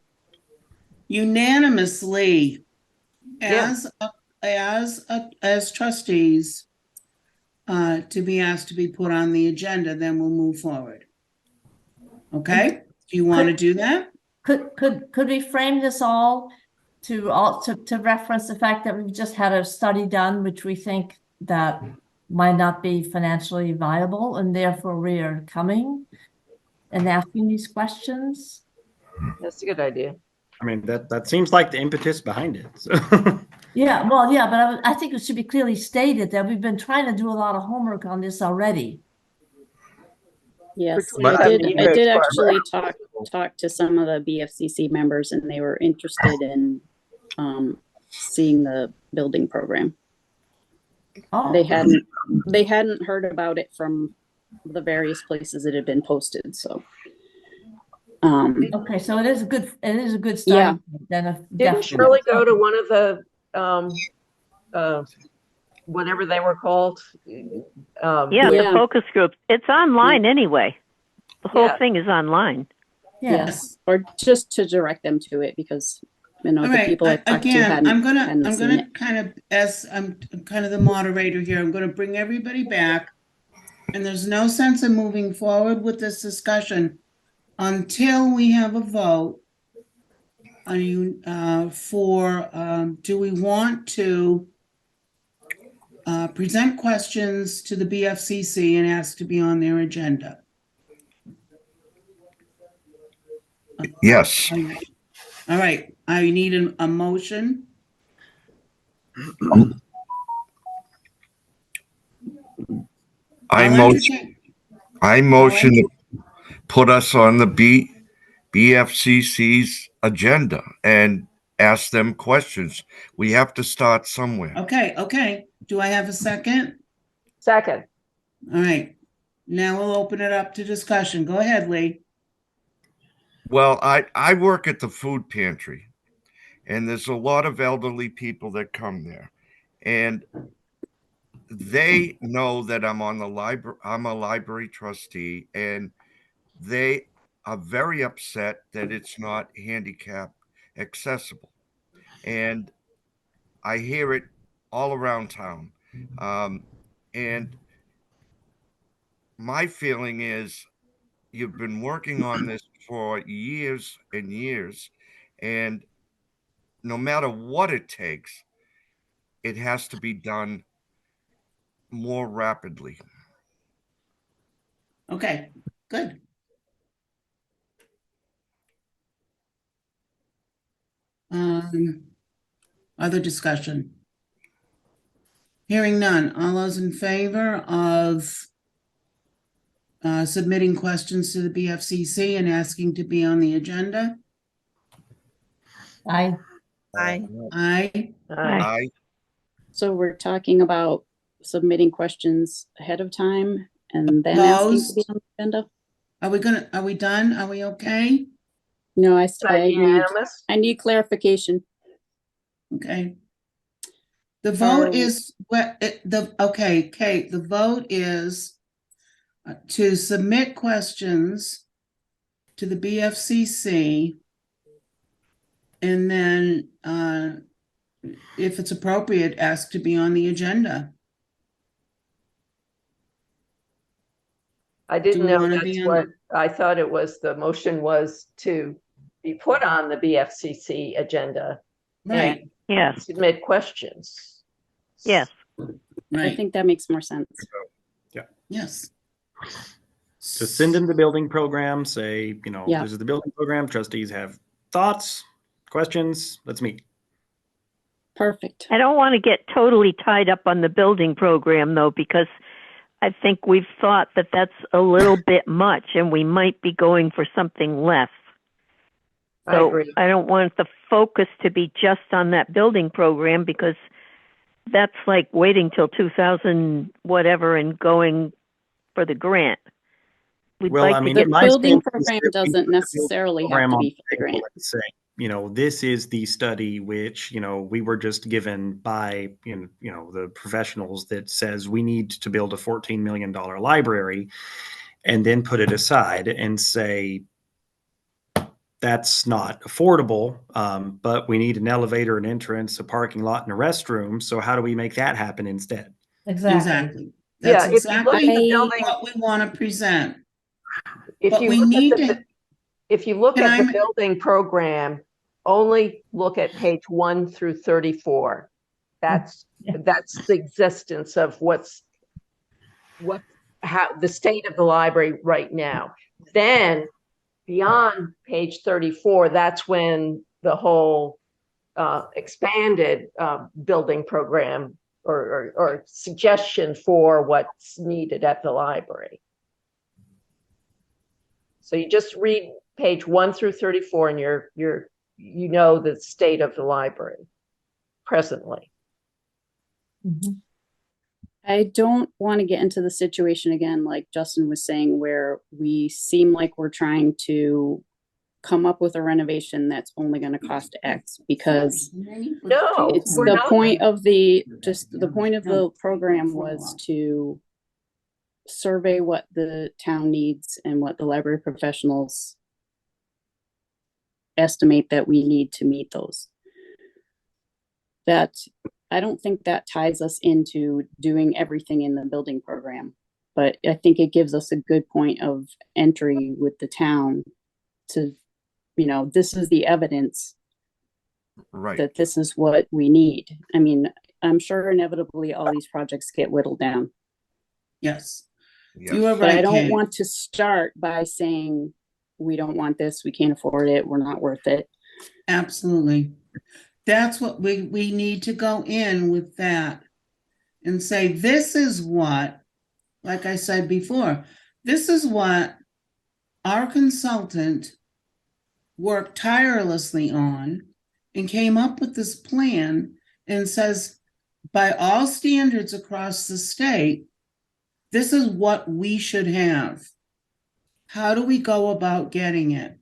unanimously as trustees to be asked to be put on the agenda, then we'll move forward. Okay, do you want to do that? Could we frame this all to reference the fact that we've just had a study done, which we think that might not be financially viable, and therefore we are coming and asking these questions? That's a good idea. I mean, that seems like the impetus behind it. So. Yeah, but I think it should be clearly stated that we've been trying to do a lot of homework on this already. Yes, But I did actually talk to some of the BFCC members, and they were interested in seeing the building program. Oh, They hadn't heard about it from the various places it had been posted. So, okay, so it is a good study. Yeah. Then Didn't Shirley go to one of the whatever they were called? The focus group. It's online anyway. The whole thing is online. Yes, or just to direct them to it, because the All people I right, talked to again, I'm gonna it. kind of, as I'm kind of the moderator here, I'm gonna bring everybody back. And there's no sense in moving forward with this discussion until we have a vote. Do we want to present questions to the BFCC and ask to be on their agenda? Yes. All right, I need a motion. I motion to put us on the BFCC's agenda and ask them questions. We have to start somewhere. Okay. Do I have a second? Second. All right. Now we'll open it up to discussion. Go ahead, Lee. Well, I work at the food pantry, and there's a lot of elderly people that come there, and they know that I'm on the library. I'm a library trustee, and they are very upset that it's not handicap accessible. And I hear it all around town. And my feeling is you've been working on this for years and years, and no matter what it takes, it has to be done more rapidly. Okay, good. Other discussion? Hearing none. All those in favor of submitting questions to the BFCC and asking to be on the agenda? I, Aye. Aye. I So we're talking about submitting questions ahead of time and then asking to be Opposed? on the agenda? Are we done? Are we okay? No, Is that unanimous? I need clarification. Okay. The vote Are- is okay, Kate, the vote is to submit questions to the BFCC. And then, if it's appropriate, ask to be on the agenda. I Do didn't we know wanna that's be on what, I thought it was, the motion was to be put on the BFCC agenda Right, and Yes, submit questions. yes. I right, think that makes more sense. yes. Just send them the building program, say, Yeah. this is the building program. Trustees have thoughts, questions. Let's meet. Perfect. I don't want to get totally tied up on the building program though, because I think we've thought that that's a little bit much and we might be going for something less. I So agree. I don't want the focus to be just on that building program because that's like waiting till 2000 whatever and going for the grant. We'd Well, like I to mean, get The my building stance is program that we doesn't put the building necessarily have program to on be for the table grant. and say, this is the study which, we were just given by, the professionals that says we need to build a $14 million library, and then put it aside and say, that's not affordable, but we need an elevator, an entrance, a parking lot, and a restroom. So how do we make that happen instead? exactly. That's Yeah, if you look at exactly the building, what we want to present. if But you we look need at to, if you look Can at the I- building program, only look at page 1 through 34. That's Yeah. that's the existence of how the state of the library right now. Then beyond page 34, that's when the whole expanded building program or suggestion for what's needed at the library. So you just read page 1 through 34 and you know the state of the library presently. Mhm. I don't want to get into the situation again, like Justin was saying, where we seem like we're trying to come up with a renovation that's only going to cost X, because No, it's we're the not. point of the point of the program was to survey what the town needs and what the library professionals estimate that we need to meet those. That, I don't think that ties us into doing everything in the building program, but I think it gives us a good point of entry with the town to, this is the evidence right. that this is what we need. I mean, I'm sure inevitably all these projects get whittled down, yes, Yes. you are but I right, don't Kate. want to start by saying, we don't want this, we can't afford it, we're not worth it. Absolutely. That's what we need to go in with that and say, this is what, like I said before, this is what our consultant worked tirelessly on and came up with this plan and says, by all standards across the state, this is what we should have. How do we go about getting it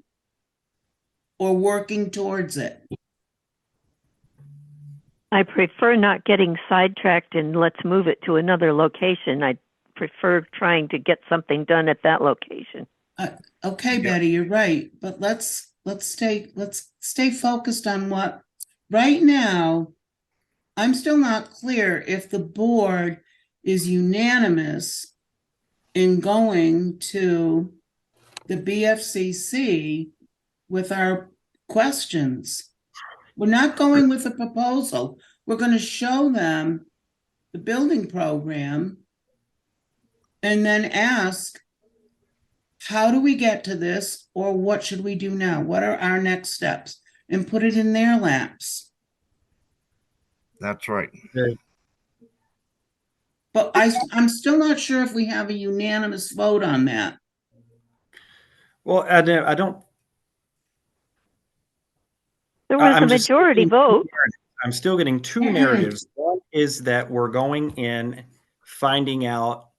or working towards it? I prefer not getting sidetracked and let's move it to another location. I prefer trying to get something done at that location. Okay, Yeah. Betty, you're right, but let's stay focused on what, right now, I'm still not clear if the board is unanimous in going to the BFCC with our questions. We're not going with a proposal. We're going to show them the building program and then ask, how do we get to this, or what should we do now? What are our next steps? And put it in their laps. That's right. But I'm still not sure if we have a unanimous vote on that. Well, I don't. There was a I'm just majority getting vote. I'm still getting two narratives. One is that we're going in, finding out,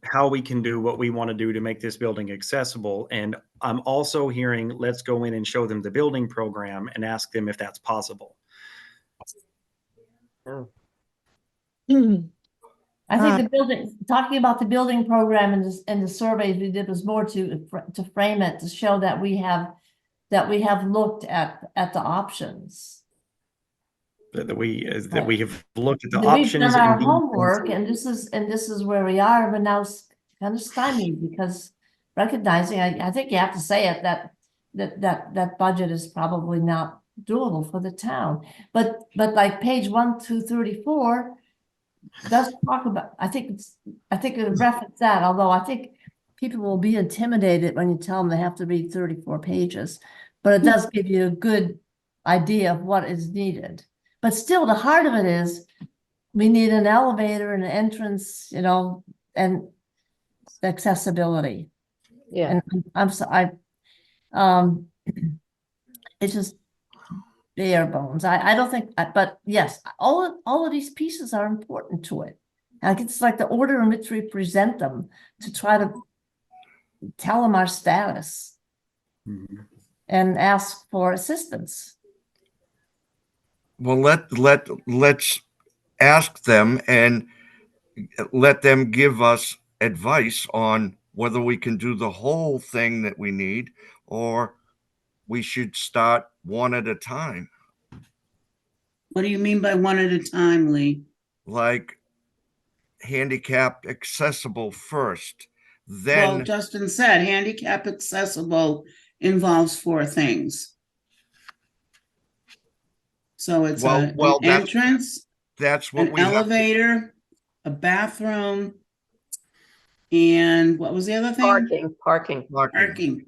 how we can do what we want to do to make this building accessible. And I'm also hearing, let's go in and show them the building program and ask them if that's possible. I think the building, talking about the building program and the surveys we did was more to frame it, to show that we have looked at the options. That we have looked at the That we've options done our and homework, and this is where we are, but now it's kind of stymied because recognizing, I think you have to say it, that budget is probably not doable for the town. But like page 1 to 34 does talk about, I think it referenced that, although I think people will be intimidated when you tell them they have to read 34 pages, but it does give you a good idea of what is needed. But still, the heart of it is we need an elevator and an entrance, and accessibility. Yeah. And I'm sorry, it's just bare bones. I don't think, but yes, all of these pieces are important to it. Like it's like the order in which we present them to try to tell them our status and ask for assistance. Well, let's ask them and let them give us advice on whether we can do the whole thing that we need, or we should start one at a time. What do you mean by one at a time, Lee? Like handicap accessible first, Well, then Justin said handicap accessible involves 4 things. So it's an entrance, that's what an we have to, elevator, a bathroom, and what was the other thing? Parking. Parking.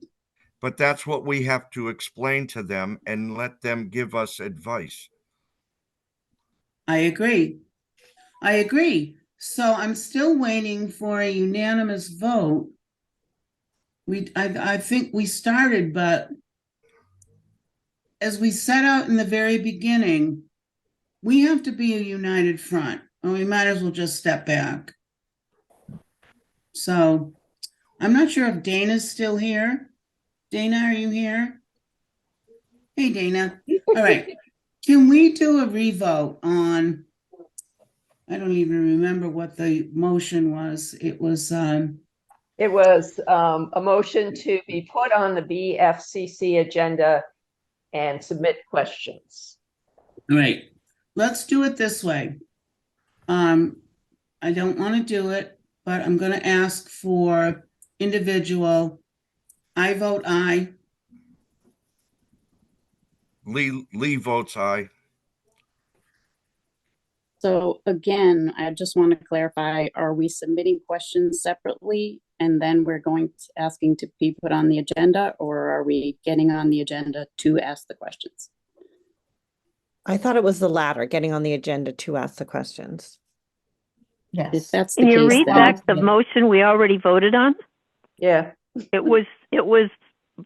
but that's what we have to explain to them and let them give us advice. I agree. So I'm still waiting for a unanimous vote. I think we started, but as we set out in the very beginning, we have to be a united front, or we might as well just step back. So I'm not sure if Dana's still here. Dana, are you here? Hey, Dana. All right. Can we do a revote on, I don't even remember what the motion was. It was a motion to be put on the BFCC agenda and submit questions. all right. Let's do it this way. I don't want to do it, but I'm going to ask for individual. I vote aye. Lee votes aye. So again, I just want to clarify, are we submitting questions separately and then we're asking to be put on the agenda, or are we getting on the agenda to ask the questions? I thought it was the latter, getting on the agenda to ask the questions. Yes. If that's the Can you case, read then back the motion we already voted on? Yeah. It was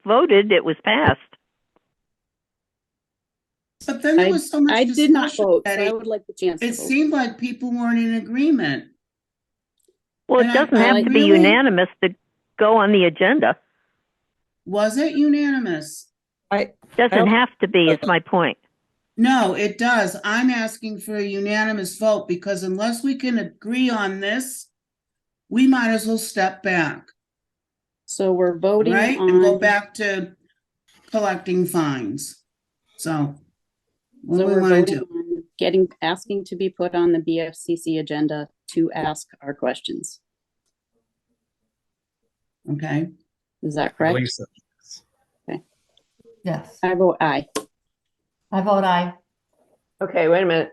voted, it was passed. But then there was so much I did not discussion, vote, so Betty. I would like the chance to It vote. seemed like people weren't in agreement. Well, And it doesn't I have to be really- unanimous to go on the agenda. Was it unanimous? Doesn't have to be, is my point. No, it does. I'm asking for a unanimous vote because unless we can agree on this, we might as well step back, So we're voting right? And go on, back to collecting fines. So what so do we we're want to voting do? on asking to be put on the BFCC agenda to ask our questions. Okay, Is that I correct? believe so. Yes, I vote aye. I vote aye. Okay, wait a minute,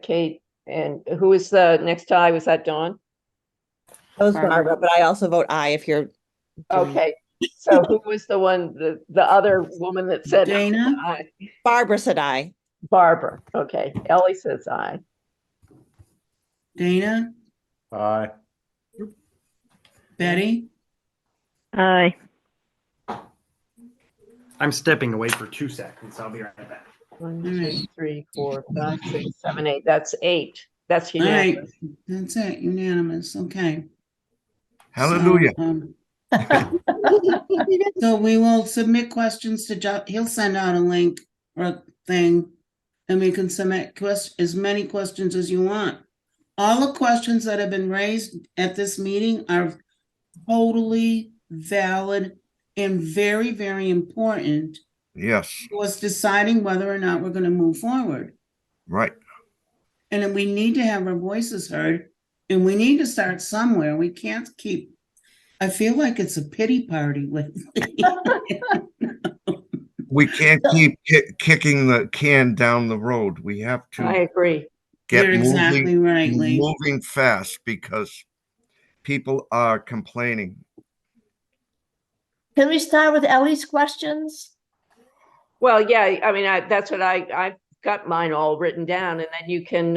Kate. And who was the next tie? Was that Dawn? That was Barbara. Barbara, but I also vote aye if you're doing. Okay, so who was the one, the other woman that said Dana? aye? Barbara said aye. Barbara. Okay, Ellie says aye. Dana? Aye. Betty? Aye. I'm stepping away for 2 seconds. I'll be right back. 1, All 2, right. 3, 4, 5, 6, 7, 8. That's 8. That's All right, unanimous. that's it, unanimous, okay. Hallelujah. So we will submit questions to he'll send out a link or a thing. And we can submit as many questions as you want. All the questions that have been raised at this meeting are totally valid and very, very important Yes, to us deciding whether or not we're gonna move forward. right. And then we need to have our voices heard, and we need to start somewhere. We can't keep, I feel like it's a pity party lately. We can't keep kicking the can down the road. We have I to agree. get You're exactly right, Lee. moving fast because people are complaining. Can we start with Ellie's questions? Well, yeah, I mean, that's what I've got mine all written down, and then you can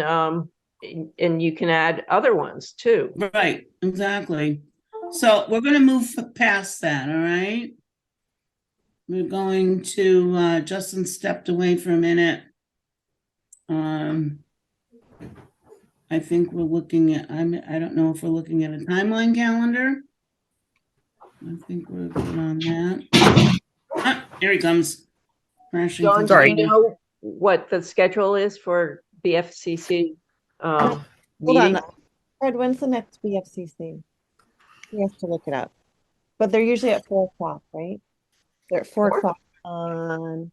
add other ones too. Right, exactly. So we're gonna move past that, all right? We're going to, Justin stepped away for a minute. I think we're looking at, I don't know if we're looking at a timeline calendar. I think we're good on that. Ah, here he comes. Crashing Dawn, through do the you window. know what the schedule is for BFCC Hold meeting? on. Fred, when's the next BFCC? He has to look it up. But they're usually at 4 o'clock, right? They're at 4 o'clock on.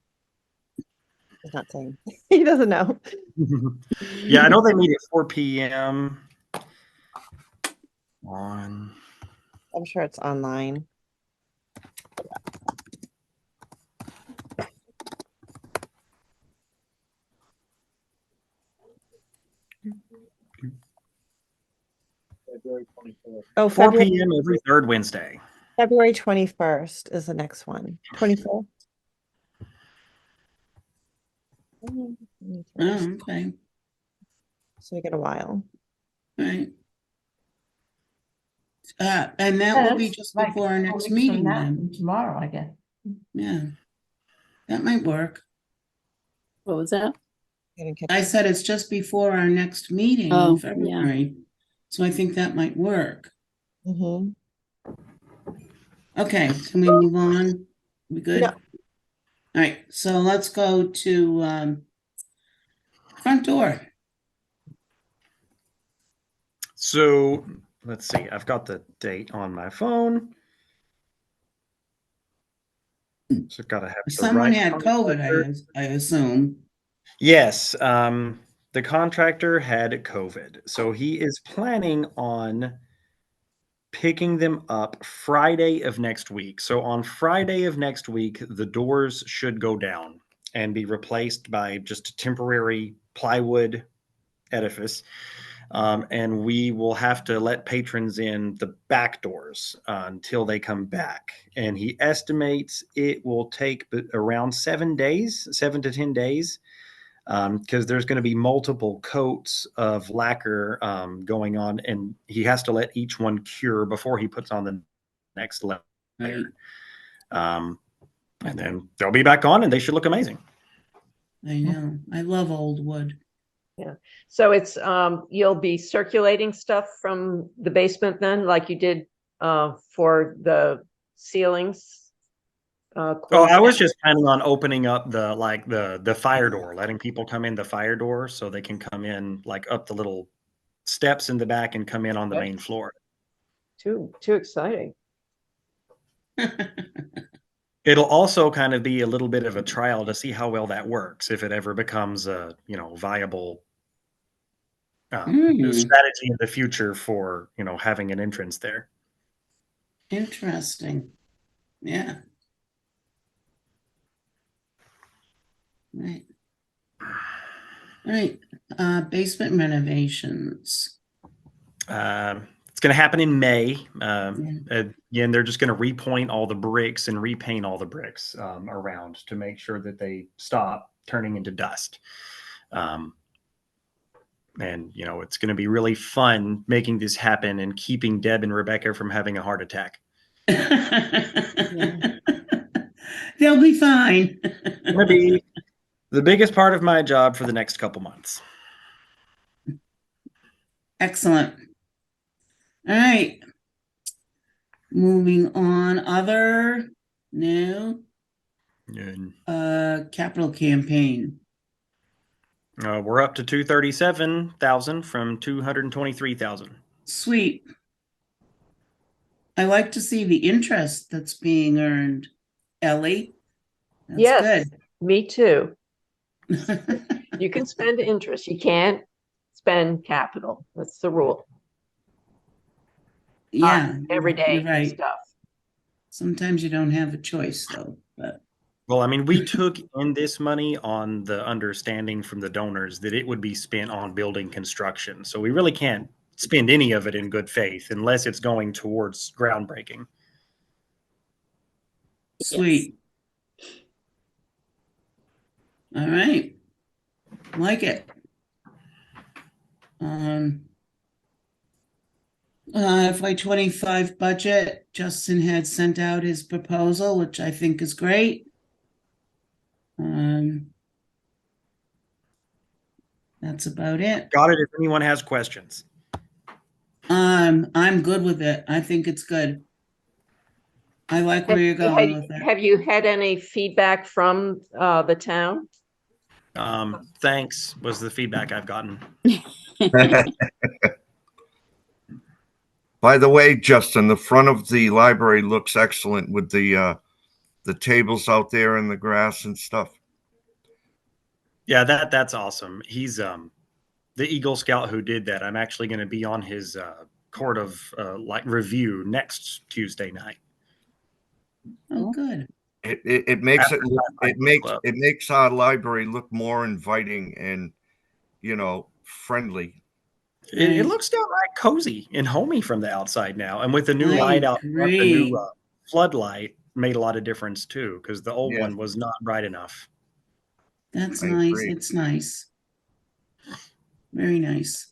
He's not saying. He doesn't know. Yeah, I know they meet at 4 p.m. on. I'm sure it's online. Oh, 4 February, p.m. every third Wednesday. February 21st is the next one. 24th. Oh, 21st. okay, So we get a while. right. And that will be That's just like before our 4 next weeks from meeting now, then. from tomorrow, I guess. Yeah. That might work. What was that? Didn't catch I it. said it's just before our next meeting Oh, in yeah. February. So I think that might work. Mhm. Okay, can we move on? We good? No. All right, so let's go to front door. So let's see. I've got the date on my phone. So gotta have the Someone right had COVID, contractor. I assume. Yes, the contractor had COVID, so he is planning on picking them up Friday of next week. So on Friday of next week, the doors should go down and be replaced by just a temporary plywood edifice. And we will have to let patrons in the back doors until they come back. And he estimates it will take around 7 days, 7 to 10 days, because there's going to be multiple coats of lacquer going on, and he has to let each one cure before he puts on the next layer. Right. And then they'll be back on, and they should look amazing. I know. I love old wood. Yeah. So it's you'll be circulating stuff from the basement then, like you did for the ceilings. Oh, closed I was down? just planning on opening up the fire door, letting people come in the fire door so they can come in like up the little steps in the back and come in on the Okay. main floor. Too exciting. It'll also kind of be a little bit of a trial to see how well that works, if it ever becomes a, viable Hmm, strategy in the future for, having an entrance there. interesting. Yeah. Right. Right. Basement renovations. It's going to happen in May. Yeah. Again, they're just going to repoint all the bricks and repaint all the bricks around to make sure that they stop turning into dust. And it's going to be really fun making this happen and keeping Deb and Rebecca from having a heart attack. They'll be fine. It's going to be the biggest part of my job for the next couple months. Excellent. All right. Moving on. Other new And, capital campaign. we're up to 237,000 from 223,000. Sweet. I like to see the interest that's being earned, Ellie. That's Yes, me too. good. You can spend interest. You can't spend capital. That's the rule. Yeah, Everyday you're right. stuff. Sometimes you don't have a choice though, but Well, I mean, we took in this money on the understanding from the donors that it would be spent on building construction. So we really can't spend any of it in good faith unless it's going towards groundbreaking. sweet. All right. Like it. FY25 budget, Justin had sent out his proposal, which I think is great. That's about it. Got it if anyone has questions. I'm good with it. I think it's good. I like where you're going with it. Have you had any feedback from the town? Thanks was the feedback I've gotten. By the way, Justin, the front of the library looks excellent with the tables out there and the grass and stuff. Yeah, that's awesome. He's the Eagle Scout who did that. I'm actually going to be on his court of review next Tuesday night. Oh, good. It makes After it makes our library look more inviting and friendly. It looks downright cozy and homey from the outside now, and with the new I light out front, the agree. new floodlight made a lot of difference too, because the old Yes. one was not bright enough. That's I nice. agree. It's nice. Very nice.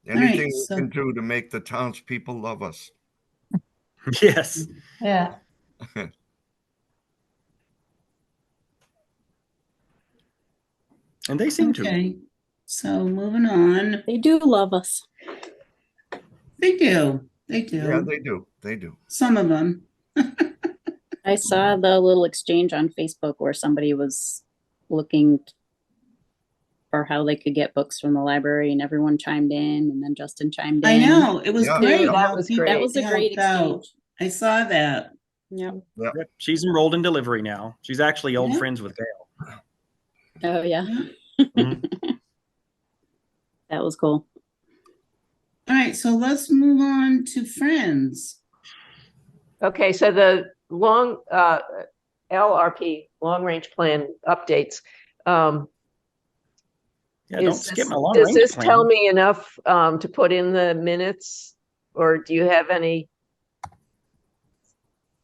Anything right, we so- can do to make the townspeople love us. Yes. Yeah. And they seem to. Okay, so moving on. They do love us. They do. They do. Yeah, they do. They do. Some of them. I saw the little exchange on Facebook where somebody was looking for how they could get books from the library, and everyone chimed in, and then Justin chimed in. I know, it was Yeah. great. That how was people great. That was a great helped out. exchange. I saw that. Yep. Yep. She's enrolled in delivery now. She's actually old Yeah. friends with Gail. Oh yeah. Mhm. That was cool. All right, so let's move on to friends. Okay, so the long LRP, long range plan updates. Yeah, don't skip my long Does range this plan. tell me enough to put in the minutes, or do you have any?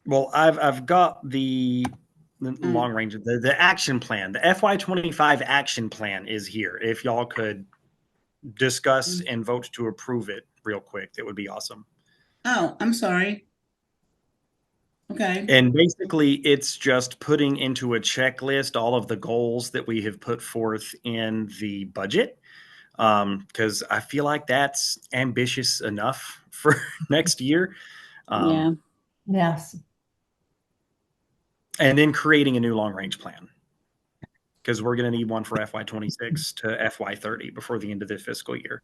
Well, I've got the long range, the action plan, the FY25 action plan is here. If y'all could discuss and vote to approve it real quick, that would be awesome. Oh, I'm sorry. Okay. And basically, it's just putting into a checklist all of the goals that we have put forth in the budget. Because I feel like that's ambitious enough for next year. Yeah. Yes. And then creating a new long range plan, because we're going to need one for FY26 to FY30 before the end of the fiscal year.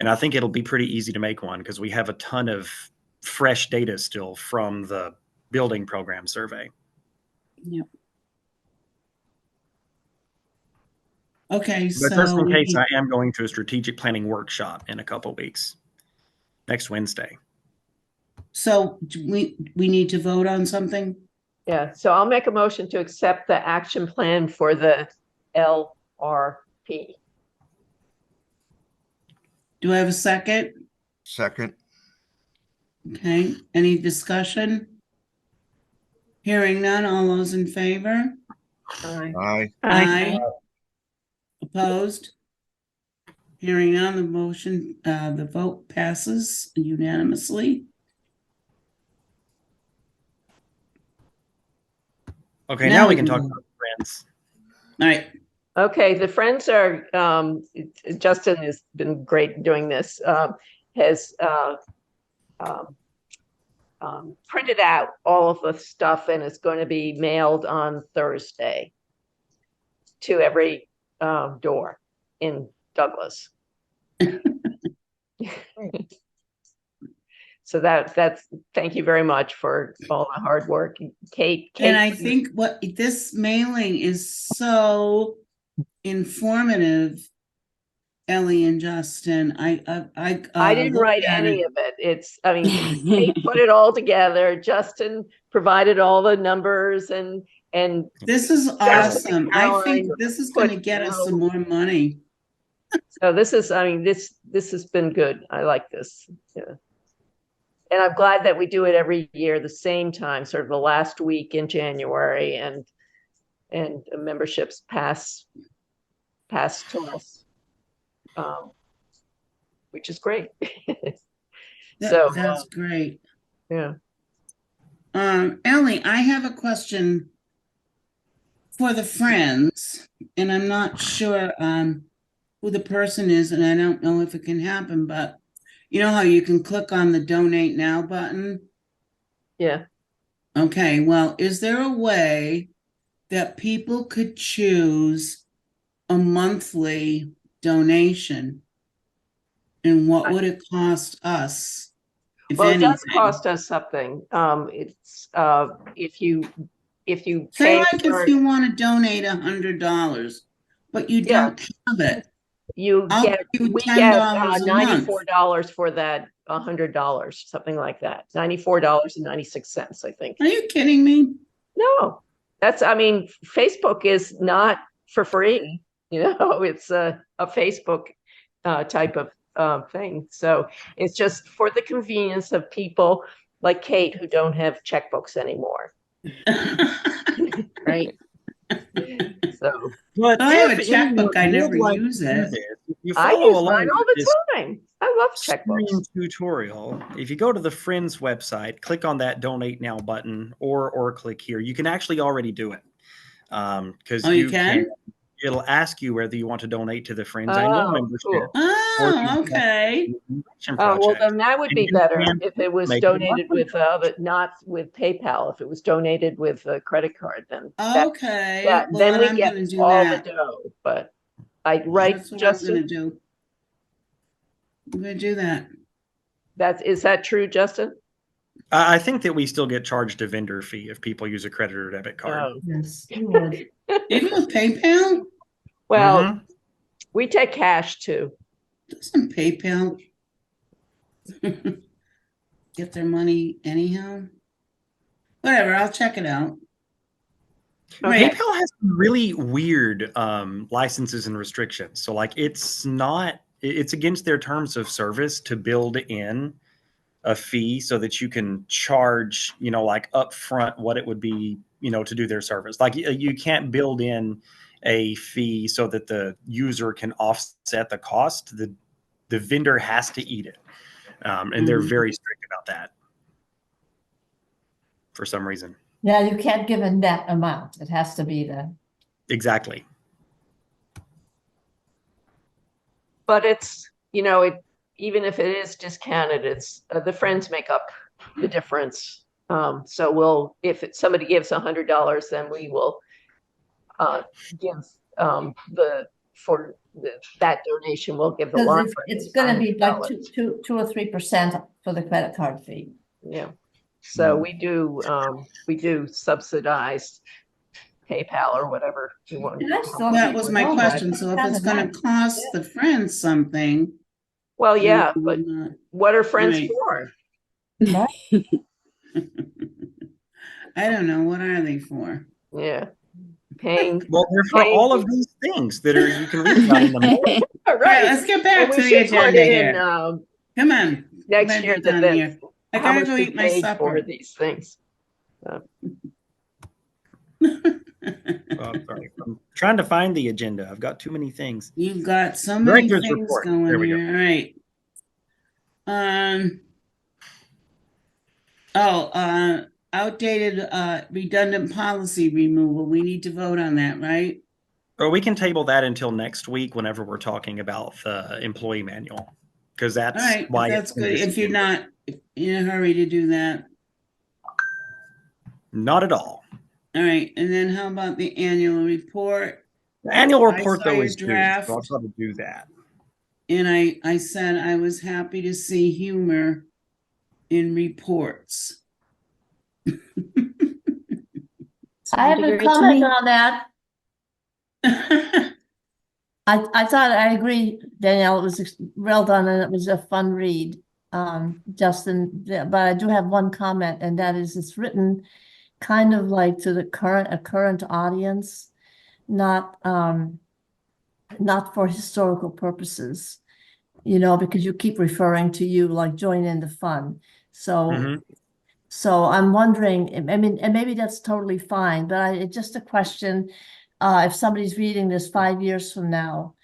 And I think it'll be pretty easy to make one because we have a ton of fresh data still from the building program survey. Yep. Okay, But just so in case, I am going to a strategic planning workshop in a couple of weeks, next Wednesday. so we need to vote on something? Yeah, so I'll make a motion to accept the action plan for the LRP. Do I have a second? Second. Okay, any discussion? Hearing none, all those in favor? Aye. Aye. Aye. Opposed? Hearing none, the motion, the vote passes unanimously. Okay, Now now we we can can talk vote. about friends. All right, Okay, the Friends are, Justin has been great doing this, has printed out all of the stuff and is going to be mailed on Thursday to every door in Douglas. So that's, thank you very much for all the hard work. Kate. and I think what this mailing is so informative, Ellie and Justin. I didn't looked write at any it. of it. It's, I mean, Kate put it all together. Justin provided all the numbers and This is awesome. I think Caroline this is going to put get us some more money. so this is, I mean, this has been good. I like this. Yeah. And I'm glad that we do it every year, the same time, sort of the last week in January, and memberships pass to us, which is great. So That's great. yeah. Ellie, I have a question for the Friends, and I'm not sure who the person is, and I don't know if it can happen, but you know how you can click on the Donate Now button? Yeah. Okay, well, is there a way that people could choose a monthly donation? And what would it cost us, if Well, it does anything? cost us something. It's if you Say pay like for, if you want to donate $100, but you Yeah. don't have it, you I'll get, give you we $10 get a month. $94 for that, $100, something like that. $94.96, I think. Are you kidding me? No, that's, I mean, Facebook is not for free. You know, it's a Facebook type of thing. So it's just for the convenience of people like Kate who don't have checkbooks anymore. Right. So But I have a if anyone checkbook, I would never like use to do it. this, if you I follow use along mine all with the this time. I love screen checkbooks. tutorial, if you go to the Friends website, click on that Donate Now button, or click here, you can actually already do it. Because Oh, you can? it'll ask you whether you want to donate to the Friends annual Oh, membership cool. or to Oh, the okay. Foundation Oh, well, project. then that would And be you better can if it was make a donated monthly with, not with PayPal. If it was donated with a credit card, then Okay, well, then then we I'm get gonna do all the that. dough. But I write That's what I'm Justin. gonna do. I'm gonna do that. Is that true, Justin? I think that we still get charged a vendor fee if people use a credit or debit card. Oh. Yes, you would. Even with PayPal? Well, Mhm. we take cash too. Doesn't PayPal get their money anyhow? Whatever, I'll check it out. Okay. PayPal has some really weird licenses and restrictions. So like it's against their terms of service to build in a fee so that you can charge, like upfront what it would be, to do their service. Like you can't build in a fee so that the user can offset the cost. The vendor has to eat it. And they're very strict about that for some reason. Yeah, you can't give a net amount. It has to be the, Exactly. But it's, even if it is discounted, it's the Friends make up the difference. So if somebody gives $100, then we will give that donation, we'll give the Because library. it's gonna be like $100. 2 or 3% for the credit card fee. Yeah. So we do subsidize PayPal or whatever you want. And I still- That was my Oh, question. So if kind it's of gonna nice. cost the friends something. Well, then yeah, we but will not. what are friends Right. for? I don't know. What are they for? Yeah. Paying. Well, they're for Paying all of these things that are you can read about in the morning. All All right, right. let's get Well, back we to the should put agenda in, here. Come on. next Let year me that done that's here. I how gotta much go we eat my paid for supper. these things. Oh, sorry. I'm trying to find the agenda. I've got too many things. You've got so many Director's things report. going There we here. go. All right. Outdated, redundant policy removal. We need to vote on that, right? Or we can table that until next week whenever we're talking about the employee manual. Because All that's right, why that's it's in good. this If you're agenda. not in a hurry to do that. Not at all. All right, and then how about the annual report? The annual I report saw though your is due, draft. so I'll try to do that. And I said I was happy to see humor in reports. I have Sounded a great to comment me. on that. I thought, I agree, Danielle, it was well done and it was a fun read. Justin, but I do have one comment, and that is it's written kind of like to a current audience, not for historical purposes, because you keep referring to you like join in the fun. So Mhm. So I'm wondering, I mean, and maybe that's totally fine, but it's just a question. If somebody's reading this 5 years from now,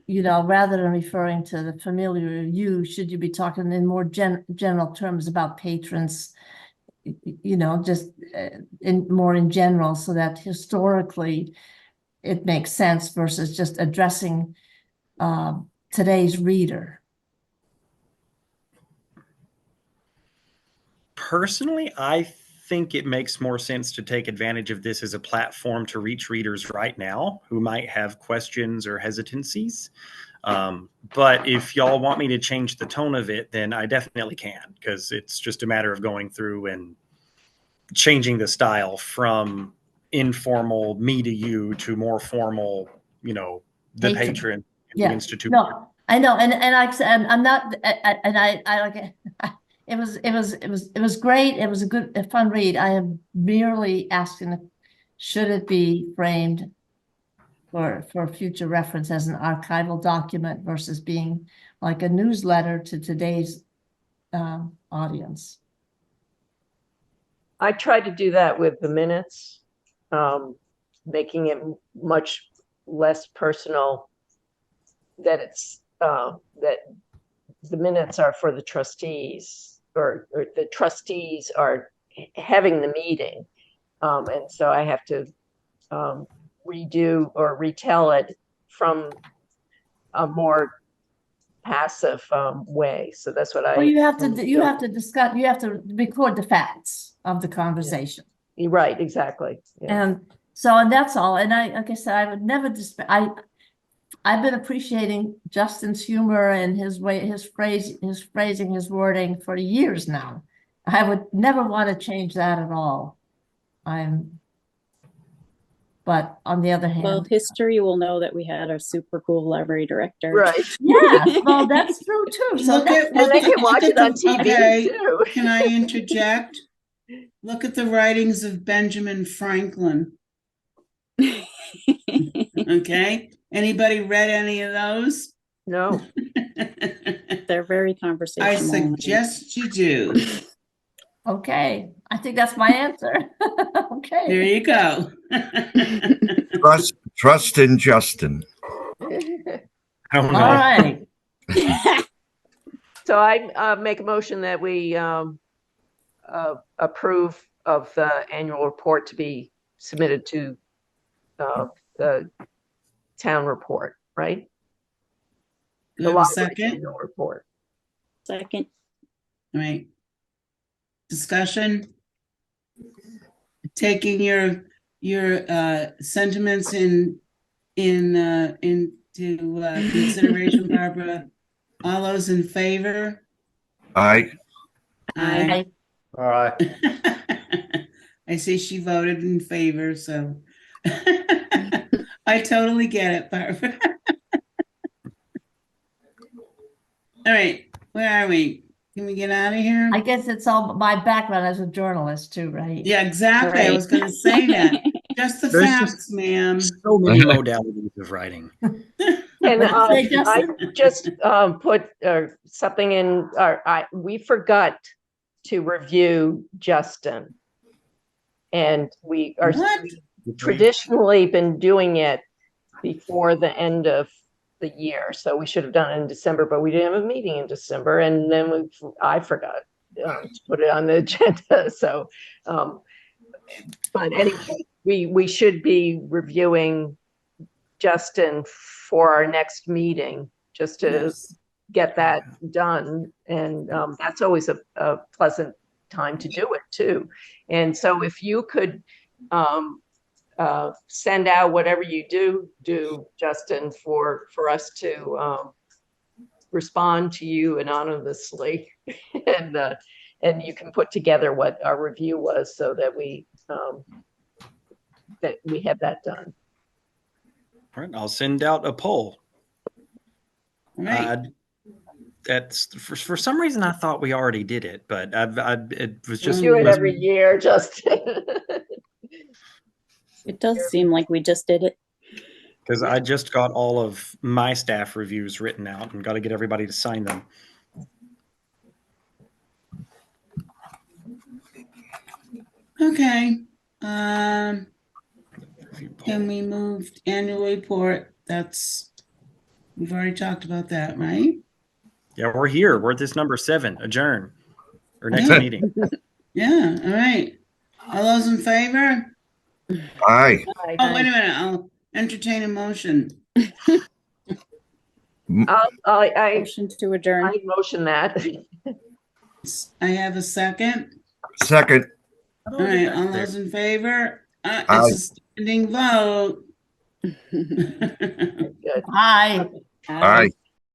rather than referring to the familiar you, should you be talking in more general terms about patrons, just in general, so that historically it makes sense versus just addressing today's reader. Personally, I think it makes more sense to take advantage of this as a platform to reach readers right now who might have questions or hesitancies. But if y'all want me to change the tone of it, then I definitely can, because it's just a matter of going through and changing the style from informal me to you to more formal, the Patron. patron, Yeah. the institution. No, I know, and I'm not, and I like it. It was great. It was a fun read. I am merely asking, should it be framed for future reference as an archival document versus being like a newsletter to today's audience? I tried to do that with the minutes, making it much less personal, that it's that the minutes are for the trustees, or the trustees are having the meeting. And so I have to redo or retell it from a more passive way. So that's what Well, you have to discuss. you have to record the facts of the conversation. You're right, exactly. Yeah. And that's all. And like I said, I would never I've been appreciating Justin's humor and his phrasing, his wording for years now. I would never want to change that at all. But on the other Well, hand, history will know that we had a super cool library director. Right. yeah, well, that's true too. So Look at, And they can watch it on the- TV okay, too. can I interject? Look at the writings of Benjamin Franklin. Okay, anybody read any of those? No. They're very I conversational. suggest you do. okay, I think that's my answer. There Okay. you go. Trust in Justin. I don't know. All right. So I make a motion that we approve of the annual report to be submitted to the town report, right? Do The I have a library second? annual report. Second. All right. Discussion? Taking your sentiments into consideration, Barbara. All those in favor? Aye. Aye. I, All right. I see she voted in favor, so I totally get it, Barbara. All right, where are we? Can we get out of here? I guess it's all my background as a journalist too, right? Yeah, exactly. I was gonna say that. Just the There's facts, ma'am. So many modalities of writing. And What'd you say, I Justin? just put something in, we forgot to review Justin. And we are What? traditionally been doing it before the end of the year. So we should have done it in December, but we didn't have a meeting in December. And then I forgot to put it on the agenda. So, but anyway, we should be reviewing Justin for our next meeting, just to Yes. get that done. And that's always a pleasant time to do it too. And so if you could send out whatever you do, Justin, for us to respond to you anonymously, and you can put together what our review was so that we have that done. All right, I'll send out a poll. Right. That's for some reason I thought we already did it, but it was just Do it every year, Justin. It does seem like we just did it. because I just got all of my staff reviews written out and got to get everybody to sign them. Okay. Can we move annual report? We've already talked about that, right? Yeah, we're here. We're at this number 7, adjourn, or next Yeah. meeting. Yeah, all right. All those in favor? Aye. Oh, wait a minute, I'll entertain a motion. I Motion to adjourn. motion that. I have a second. Second. All right, all those in favor? Aye. It's a standing vote. Good. Hi. Aye.